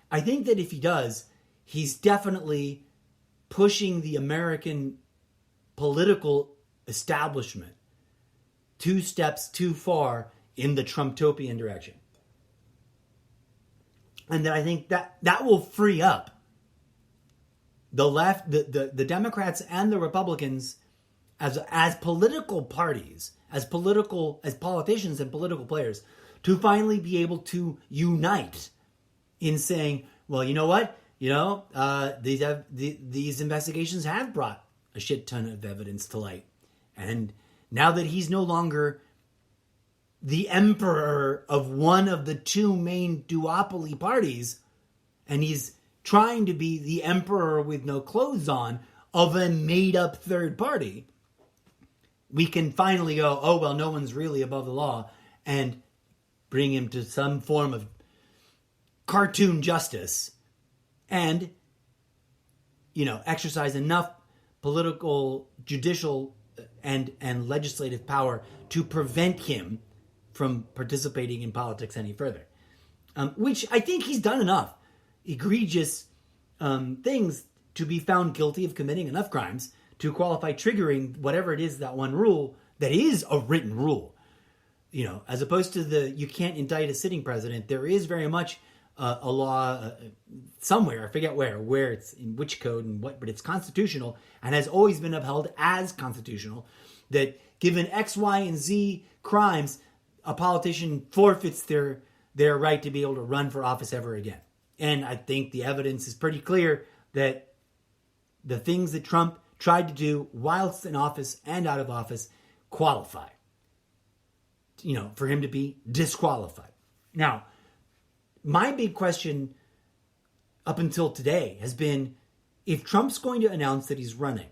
I think that if he does, he's definitely pushing the American political establishment 2 steps too far in the Trumptopian direction. And then I think that will free up the left, the Democrats and the Republicans as political parties, as politicians and political players, to finally be able to unite in saying, well, you know what? These investigations have brought a shit ton of evidence to light. And now that he's no longer the emperor of one of the 2 main duopoly parties, and he's trying to be the emperor with no clothes on of a made-up third party, we can finally go, oh, well, no one's really above the law, and bring him to some form of cartoon justice and, exercise enough political, judicial, and legislative power to prevent him from participating in politics any further. Which I think he's done enough egregious things to be found guilty of committing enough crimes to qualify triggering whatever it is, that one rule that is a written rule. As opposed to you can't indict a sitting president, there is very much a law somewhere, I forget where it's in which code and what, but it's constitutional and has always been upheld as constitutional, that given X, Y, and Z crimes, a politician forfeits their right to be able to run for office ever again. And I think the evidence is pretty clear that the things that Trump tried to do whilst in office and out of office qualify, for him to be disqualified. Now, my big question up until today has been, if Trump's going to announce that he's running,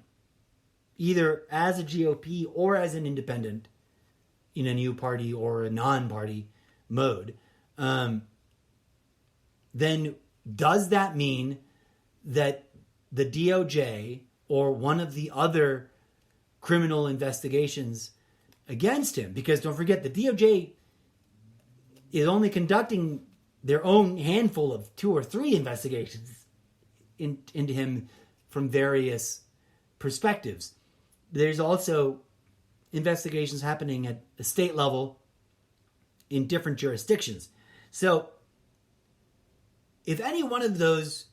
either as a GOP or as an independent in a new party or a non-party mode, then does that mean that the DOJ or one of the other criminal investigations against him, because don't forget, the DOJ is only conducting their own handful of 2 or 3 investigations into him from various perspectives. There's also investigations happening at the state level in different jurisdictions. So if any one of those,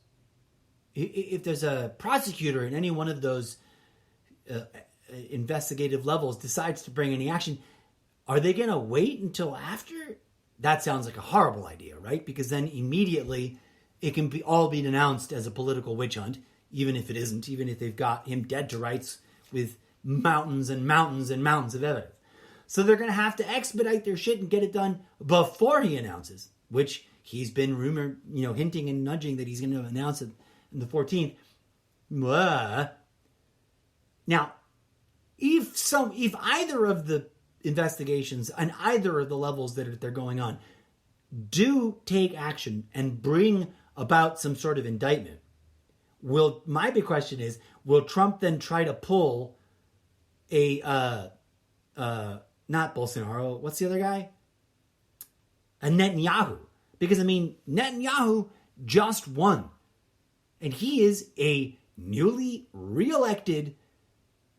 if there's a prosecutor in any one of those investigative levels decides to bring any action, are they going to wait until after? That sounds like a horrible idea, right? Because then immediately it can all be denounced as a political witch hunt, even if it isn't, even if they've got him dead to rights with mountains and mountains and mountains of evidence. So they're going to have to expedite their shit and get it done before he announces, which He's been rumored, hinting and nudging that he's going to announce it on the 14th. Now, if either of the investigations and either of the levels that they're going on do take action and bring about some sort of indictment, my big question is, will Trump then try to pull a not Bolsonaro, what's the other guy? A Netanyahu. Because, Netanyahu just won. And he is a newly reelected,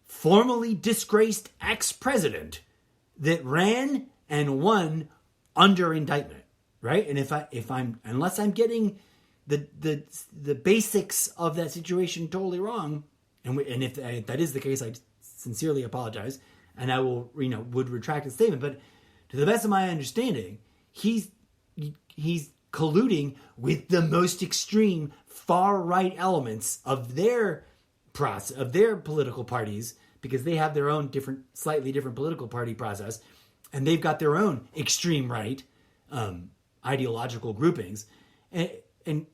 formerly disgraced ex-president that ran and won under indictment, right? And unless I'm getting the basics of that situation totally wrong, and if that is the case, I sincerely apologize, and I will, would retract the statement. But to the best of my understanding, he's colluding with the most extreme far-right elements of their political parties, because they have their own slightly different political party process, and they've got their own extreme right ideological groupings, and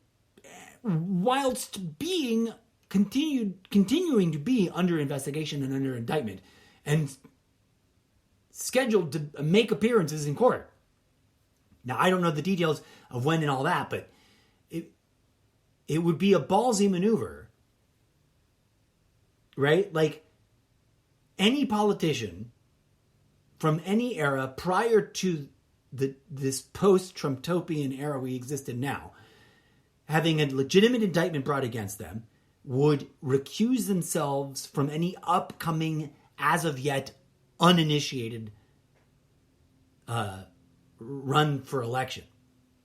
whilst being continuing to be under investigation and under indictment, and scheduled to make appearances in court. Now, I don't know the details of when and all that, but it would be a ballsy maneuver, right? Like, any politician from any era prior to this post-Trumpopian era we exist in now, having a legitimate indictment brought against them, would recuse themselves from any upcoming, as of yet uninitiated run for election.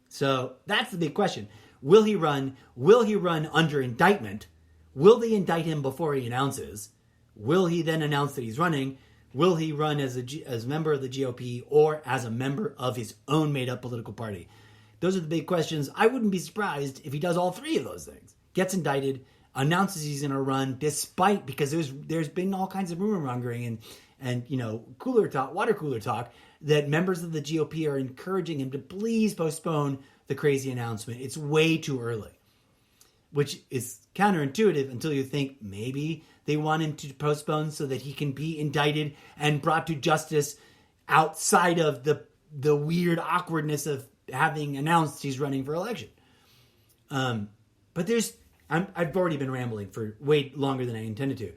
So that's the big question. Will he run? Will he run under indictment? Will they indict him before he announces? Will he then announce that he's running? Will he run as a member of the GOP or as a member of his own made-up political party? Those are the big questions. I wouldn't be surprised if he does all three of those things. Gets indicted, announces he's going to run, because there's been all kinds of rumor mongering and water cooler talk that members of the GOP are encouraging him to please postpone the crazy announcement. It's way too early, which is counterintuitive until you think maybe they want him to postpone so that he can be indicted and brought to justice outside of the weird awkwardness of having announced he's running for election. But I've already been rambling for way longer than I intended to.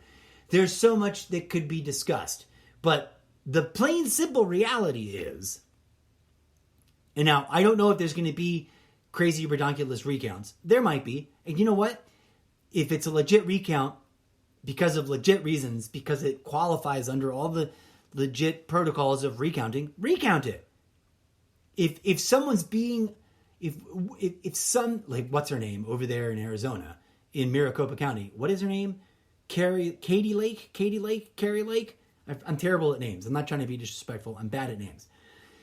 There's so much that could be discussed, but the plain simple reality is, and now I don't know if there's going to be crazy redonkulous recounts. There might be. And you know what? If it's a legit recount because of legit reasons, because it qualifies under all the legit protocols of recounting, recount it. If someone's being, if some, like, what's her name over there in Arizona, in Maricopa County, what is her name? Katie Lake? I'm terrible at names. I'm not trying to be disrespectful. I'm bad at names.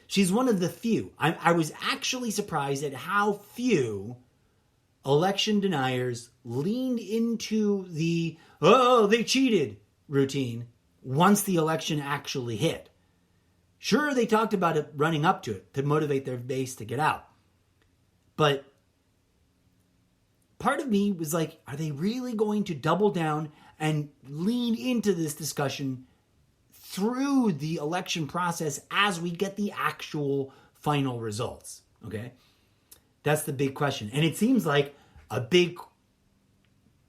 She's one of the few. I was actually surprised at how few election deniers leaned into the, they cheated routine once the election actually hit. Sure, they talked about it running up to it to motivate their base to get out. But part of me was like, are they really going to double down and lean into this discussion through the election process as we get the actual final results? Okay? That's the big question. And it seems like a big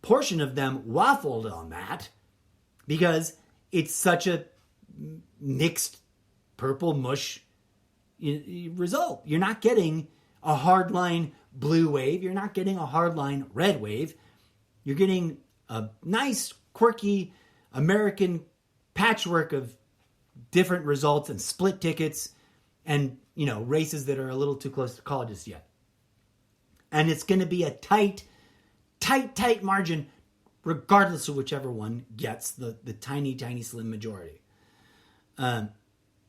portion of them waffled on that because it's such a mixed purple mush result. You're not getting a hardline blue wave. You're not getting a hardline red wave. You're getting a nice, quirky American patchwork of different results and split tickets and, races that are a little too close to colleges yet. And it's going to be a tight margin, regardless of whichever one gets the tiny, tiny, slim majority.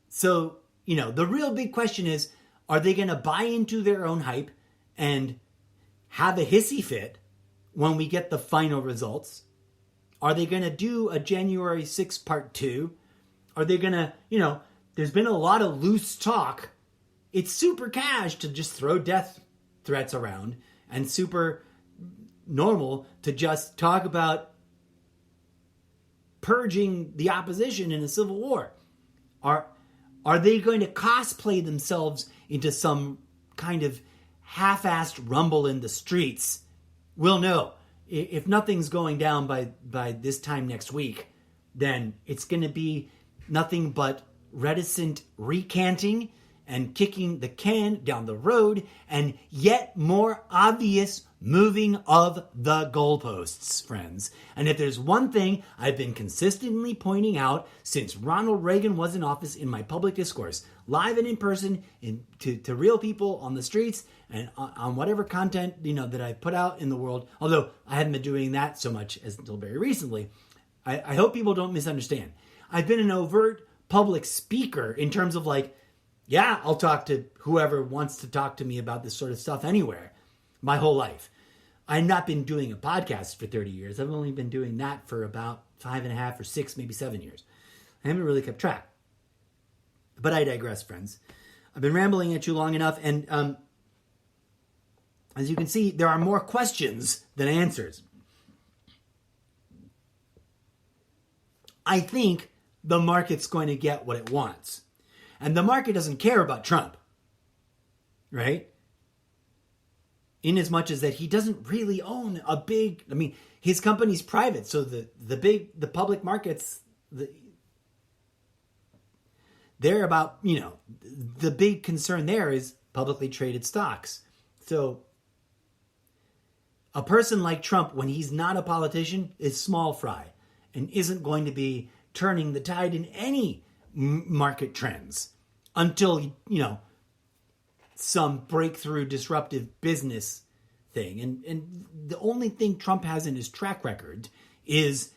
So, the real big question is, are they going to buy into their own hype and have a hissy fit when we get the final results? Are they going to do a January 6th part 2? Are they going to, there's been a lot of loose talk. It's super cash to just throw death threats around and super normal to just talk about purging the opposition in a civil war. Are they going to cosplay themselves into some kind of half-assed rumble in the streets? We'll know. If nothing's going down by this time next week, then it's going to be nothing but reticent recanting and kicking the can down the road and yet more obvious moving of the goalposts, friends. And if there's one thing I've been consistently pointing out since Ronald Reagan was in office in my public discourse, live and in person, to real people on the streets and on whatever content, that I've put out in the world, although I haven't been doing that so much as until very recently, I hope people don't misunderstand. I've been an overt public speaker in terms of I'll talk to whoever wants to talk to me about this sort of stuff anywhere my whole life. I've not been doing a podcast for 30 years. I've only been doing that for about 5.5 or 6, maybe 7 years. I haven't really kept track. But I digress, friends. I've been rambling at you long enough, and as you can see, there are more questions than answers. I think the market's going to get what it wants. And the market doesn't care about Trump, right? In as much as that he doesn't really own his company's private, so the public markets, they're about, the big concern there is publicly traded stocks. So a person like Trump, when he's not a politician, is small fry and isn't going to be turning the tide in any market trends until, some breakthrough disruptive business thing. And the only thing Trump has in his track record is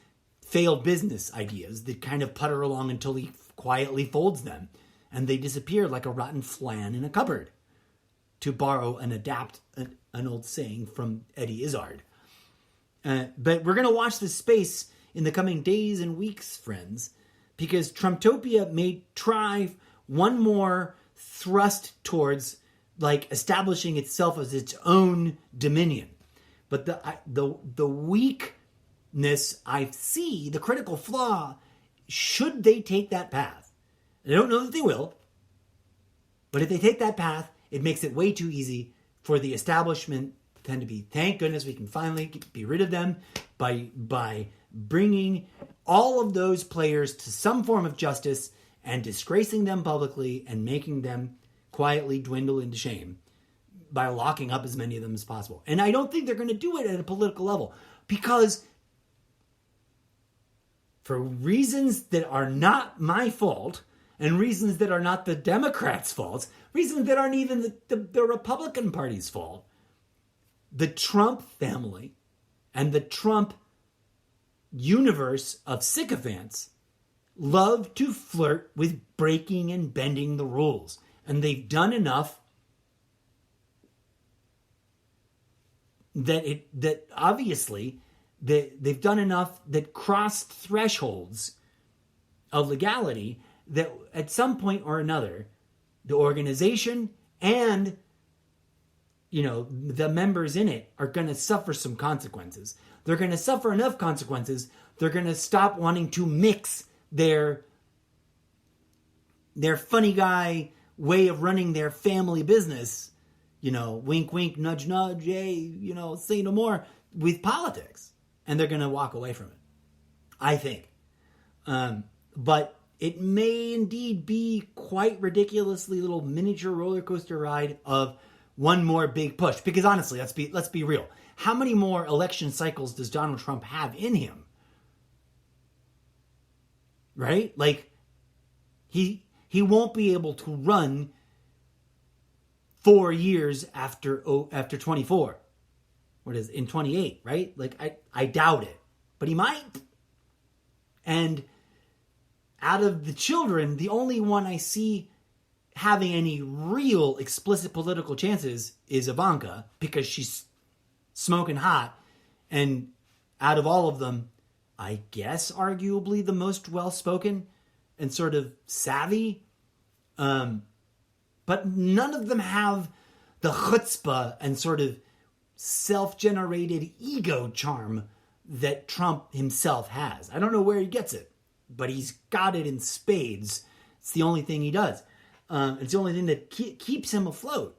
failed business ideas that kind of putter along until he quietly folds them and they disappear like a rotten flan in a cupboard, to borrow and adapt an old saying from Eddie Izzard. But we're going to watch this space in the coming days and weeks, friends, because Trumptopia may try one more thrust towards establishing itself as its own dominion. But the weakness I see, the critical flaw, should they take that path. I don't know that they will, but if they take that path, it makes it way too easy for the establishment then to be, thank goodness we can finally be rid of them by bringing all of those players to some form of justice and disgracing them publicly and making them quietly dwindle into shame by locking up as many of them as possible. And I don't think they're going to do it at a political level because for reasons that are not my fault and reasons that are not the Democrats' faults, reasons that aren't even the Republican Party's fault, the Trump family and the Trump universe of sycophants love to flirt with breaking and bending the rules. And they've done enough that obviously they've done enough that crossed thresholds of legality that at some point or another, the organization and the members in it are going to suffer some consequences. They're going to suffer enough consequences. They're going to stop wanting to mix their funny guy way of running their family business, wink, wink, nudge, nudge, hey, say no more, with politics. And they're going to walk away from it, I think. But it may indeed be quite ridiculously little miniature roller coaster ride of one more big push. Because honestly, let's be real. How many more election cycles does Donald Trump have in him? Right? He won't be able to run 4 years after 24. What is it, in 28, right? I doubt it. But he might. And out of the children, the only one I see having any real explicit political chances is Ivanka, because she's smoking hot. And out of all of them, I guess arguably the most well-spoken and sort of savvy. But none of them have the chutzpah and sort of self-generated ego charm that Trump himself has. I don't know where he gets it, but he's got it in spades. It's the only thing he does. It's the only thing that keeps him afloat.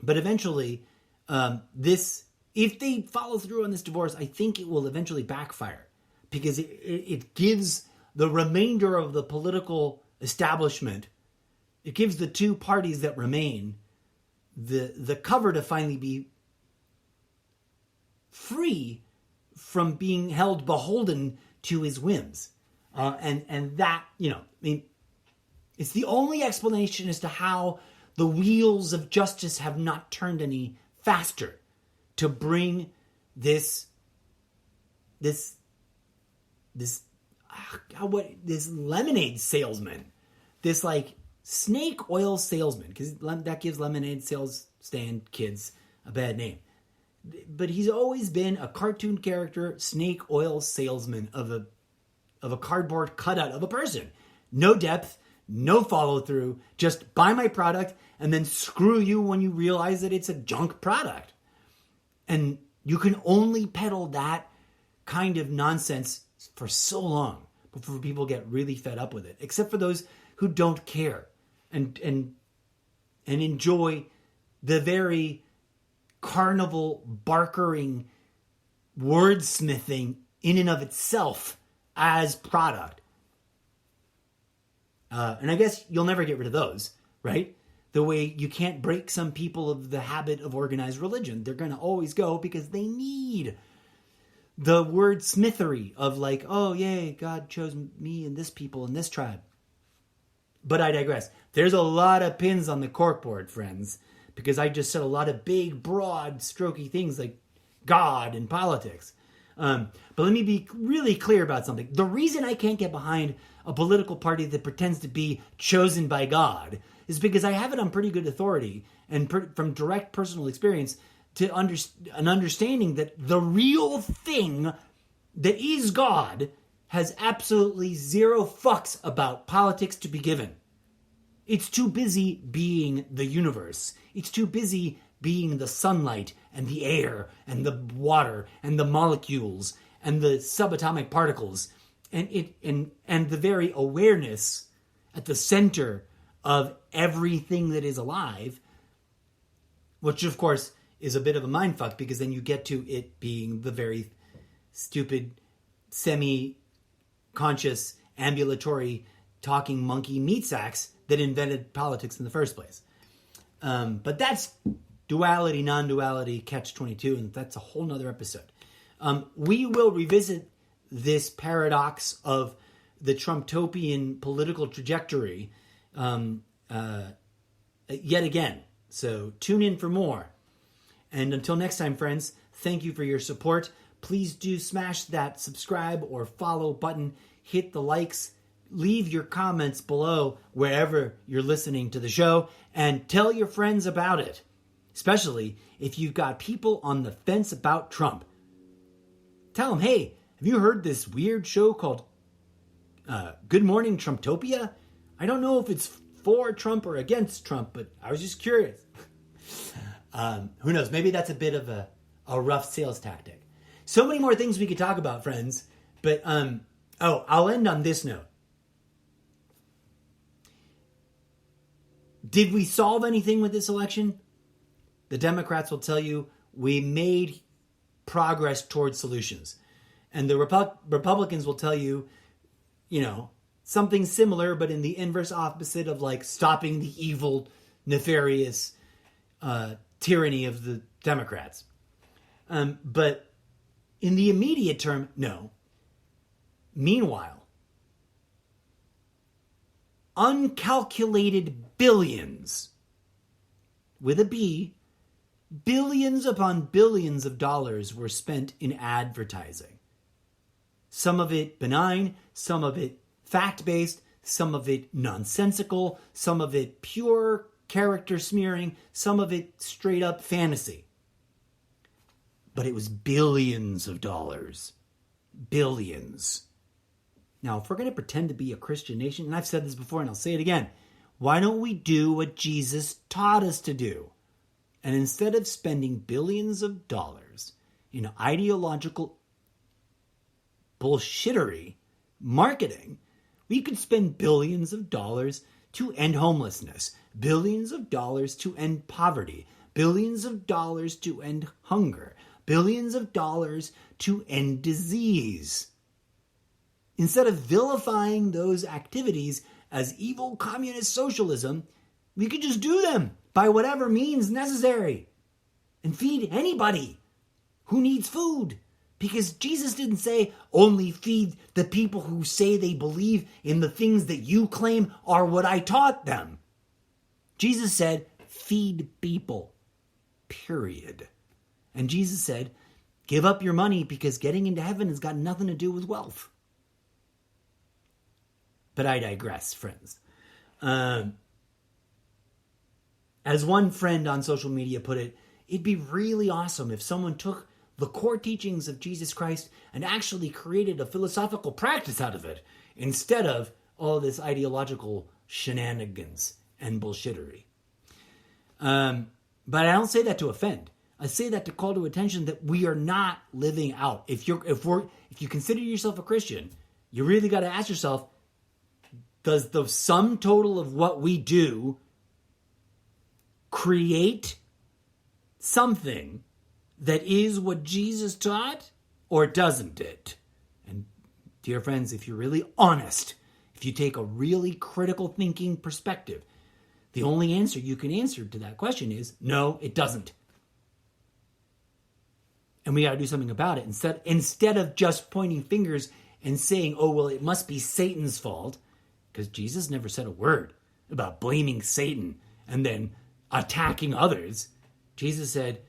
But eventually, if they follow through on this divorce, I think it will eventually backfire, because it gives the remainder of the political establishment, it gives the two parties that remain the cover to finally be free from being held beholden to his whims. And that, it's the only explanation as to how the wheels of justice have not turned any faster to bring this lemonade salesman, this like snake oil salesman, because that gives lemonade sales stand kids a bad name. But he's always been a cartoon character, snake oil salesman of a cardboard cutout of a person. No depth, no follow through, just buy my product and then screw you when you realize that it's a junk product. And you can only peddle that kind of nonsense for so long before people get really fed up with it, except for those who don't care and enjoy the very carnival barkering wordsmithing in and of itself as product. And I guess you'll never get rid of those, right? The way you can't break some people of the habit of organized religion. They're going to always go because they need the wordsmithery of like, oh, yay, God chose me and this people and this tribe. But I digress. There's a lot of pins on the corkboard, friends, because I just said a lot of big, broad, strokey things like God and politics. But let me be really clear about something. The reason I can't get behind a political party that pretends to be chosen by God is because I have it on pretty good authority and from direct personal experience to an understanding that the real thing that is God has absolutely zero fucks about politics to be given. It's too busy being the universe. It's too busy being the sunlight and the air and the water and the molecules and the subatomic particles and the very awareness at the center of everything that is alive, which of course is a bit of a mindfuck because then you get to it being the very stupid, semi-conscious, ambulatory, talking monkey meat sacks that invented politics in the first place. But that's duality, non-duality, catch-22, and that's a whole nother episode. We will revisit this paradox of the Trumptopian political trajectory yet again. So tune in for more. And until next time, friends, thank you for your support. Please do smash that subscribe or follow button. Hit the likes. Leave your comments below wherever you're listening to the show. And tell your friends about it. Especially if you've got people on the fence about Trump. Tell them, hey, have you heard this weird show called Good Morning Trumptopia? I don't know if it's for Trump or against Trump, but I was just curious. Who knows? Maybe that's a bit of a rough sales tactic. So many more things we could talk about, friends. But, I'll end on this note. Did we solve anything with this election? The Democrats will tell you we made progress towards solutions. And the Republicans will tell you, something similar, but in the inverse opposite of like stopping the evil, nefarious tyranny of the Democrats. But in the immediate term, no. Meanwhile, uncalculated billions, with a B, billions upon billions of dollars were spent in advertising. Some of it benign, some of it fact-based, some of it nonsensical, some of it pure character smearing, some of it straight up fantasy. But it was billions of dollars. Billions. Now, if we're going to pretend to be a Christian nation, and I've said this before and I'll say it again, Why don't we do what Jesus taught us to do? And instead of spending billions of dollars in ideological bullshittery marketing, we could spend billions of dollars to end homelessness, billions of dollars to end poverty, billions of dollars to end hunger, billions of dollars to end disease. Instead of vilifying those activities as evil communist socialism, we could just do them by whatever means necessary and feed anybody who needs food. Because Jesus didn't say only feed the people who say they believe in the things that you claim are what I taught them. Jesus said feed people, period. And Jesus said give up your money because getting into heaven has got nothing to do with wealth. But I digress, friends. As one friend on social media put it, it'd be really awesome if someone took the core teachings of Jesus Christ and actually created a philosophical practice out of it instead of all this ideological shenanigans and bullshittery. But I don't say that to offend. I say that to call to attention that we are not living out. If you consider yourself a Christian, you really got to ask yourself, does the sum total of what we do create something that is what Jesus taught, or doesn't it? And dear friends, if you're really honest, if you take a really critical thinking perspective, the only answer you can answer to that question is, no, it doesn't. And we got to do something about it. Instead of just pointing fingers and saying, oh, well, it must be Satan's fault, because Jesus never said a word about blaming Satan and then attacking others. Jesus said,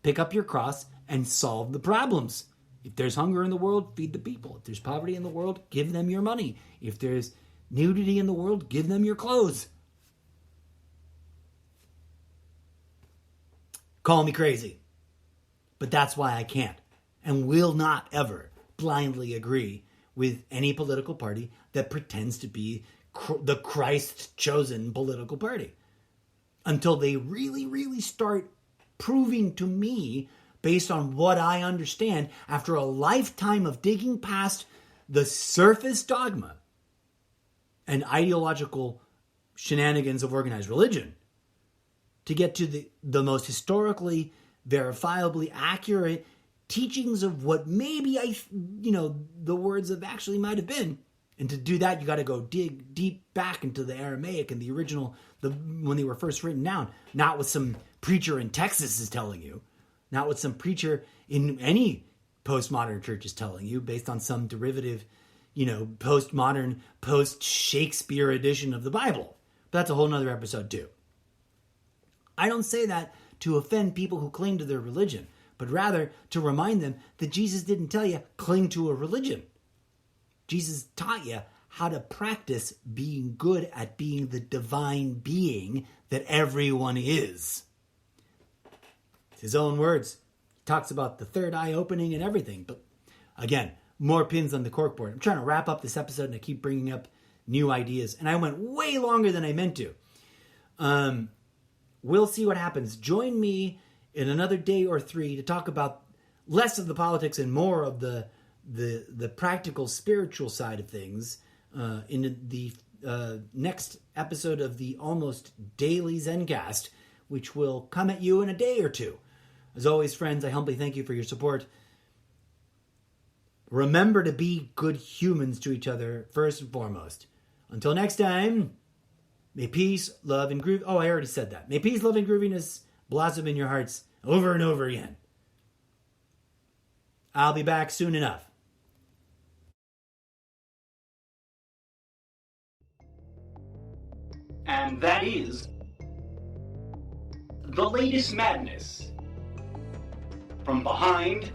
pick up your cross and solve the problems. If there's hunger in the world, feed the people. If there's poverty in the world, give them your money. If there's nudity in the world, give them your clothes. Call me crazy. But that's why I can't and will not ever blindly agree with any political party that pretends to be the Christ-chosen political party. Until they really, really start proving to me, based on what I understand, after a lifetime of digging past the surface dogma and ideological shenanigans of organized religion, to get to the most historically, verifiably accurate teachings of what maybe the words of actually might have been. And to do that, you got to go dig deep back into the Aramaic and the original, when they were first written down. Not what some preacher in Texas is telling you. Not what some preacher in any postmodern church is telling you, based on some derivative, postmodern, post-Shakespeare edition of the Bible. But that's a whole nother episode too. I don't say that to offend people who cling to their religion, but rather to remind them that Jesus didn't tell you, cling to a religion. Jesus taught you how to practice being good at being the divine being that everyone is. It's his own words. He talks about the third eye opening and everything. But again, more pins on the corkboard. I'm trying to wrap up this episode and I keep bringing up new ideas. And I went way longer than I meant to. We'll see what happens. Join me in another day or three to talk about less of the politics and more of the practical spiritual side of things in the next episode of the almost daily ZenCast, which will come at you in a day or two. As always, friends, I humbly thank you for your support. Remember to be good humans to each other first and foremost. Until next time, may peace, love, and groove... Oh, I already said that. May peace, love, and grooviness blossom in your hearts over and over again. I'll be back soon enough. And that is the latest madness from behind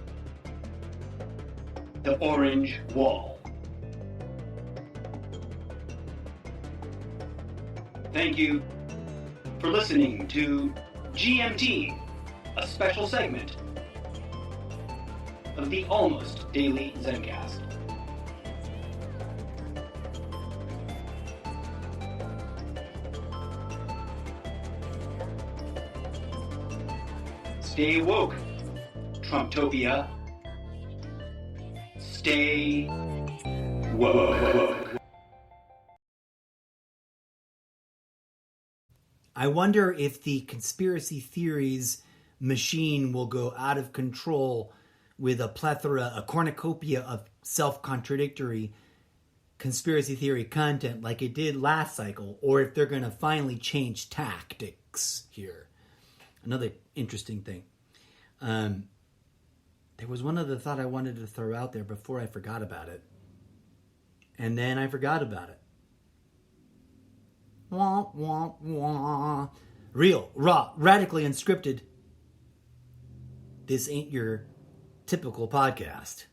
the orange wall. Thank you for listening to GMT, a special segment of the Almost Daily ZenCast. Stay woke, Trumptopia. Stay woke. I wonder if the conspiracy theories machine will go out of control with a cornucopia of self-contradictory conspiracy theory content like it did last cycle, or if they're going to finally change tactics here. Another interesting thing. There was one other thought I wanted to throw out there before I forgot about it. And then I forgot about it. Wah, wah, wah. Real, raw, radically unscripted. This ain't your typical podcast.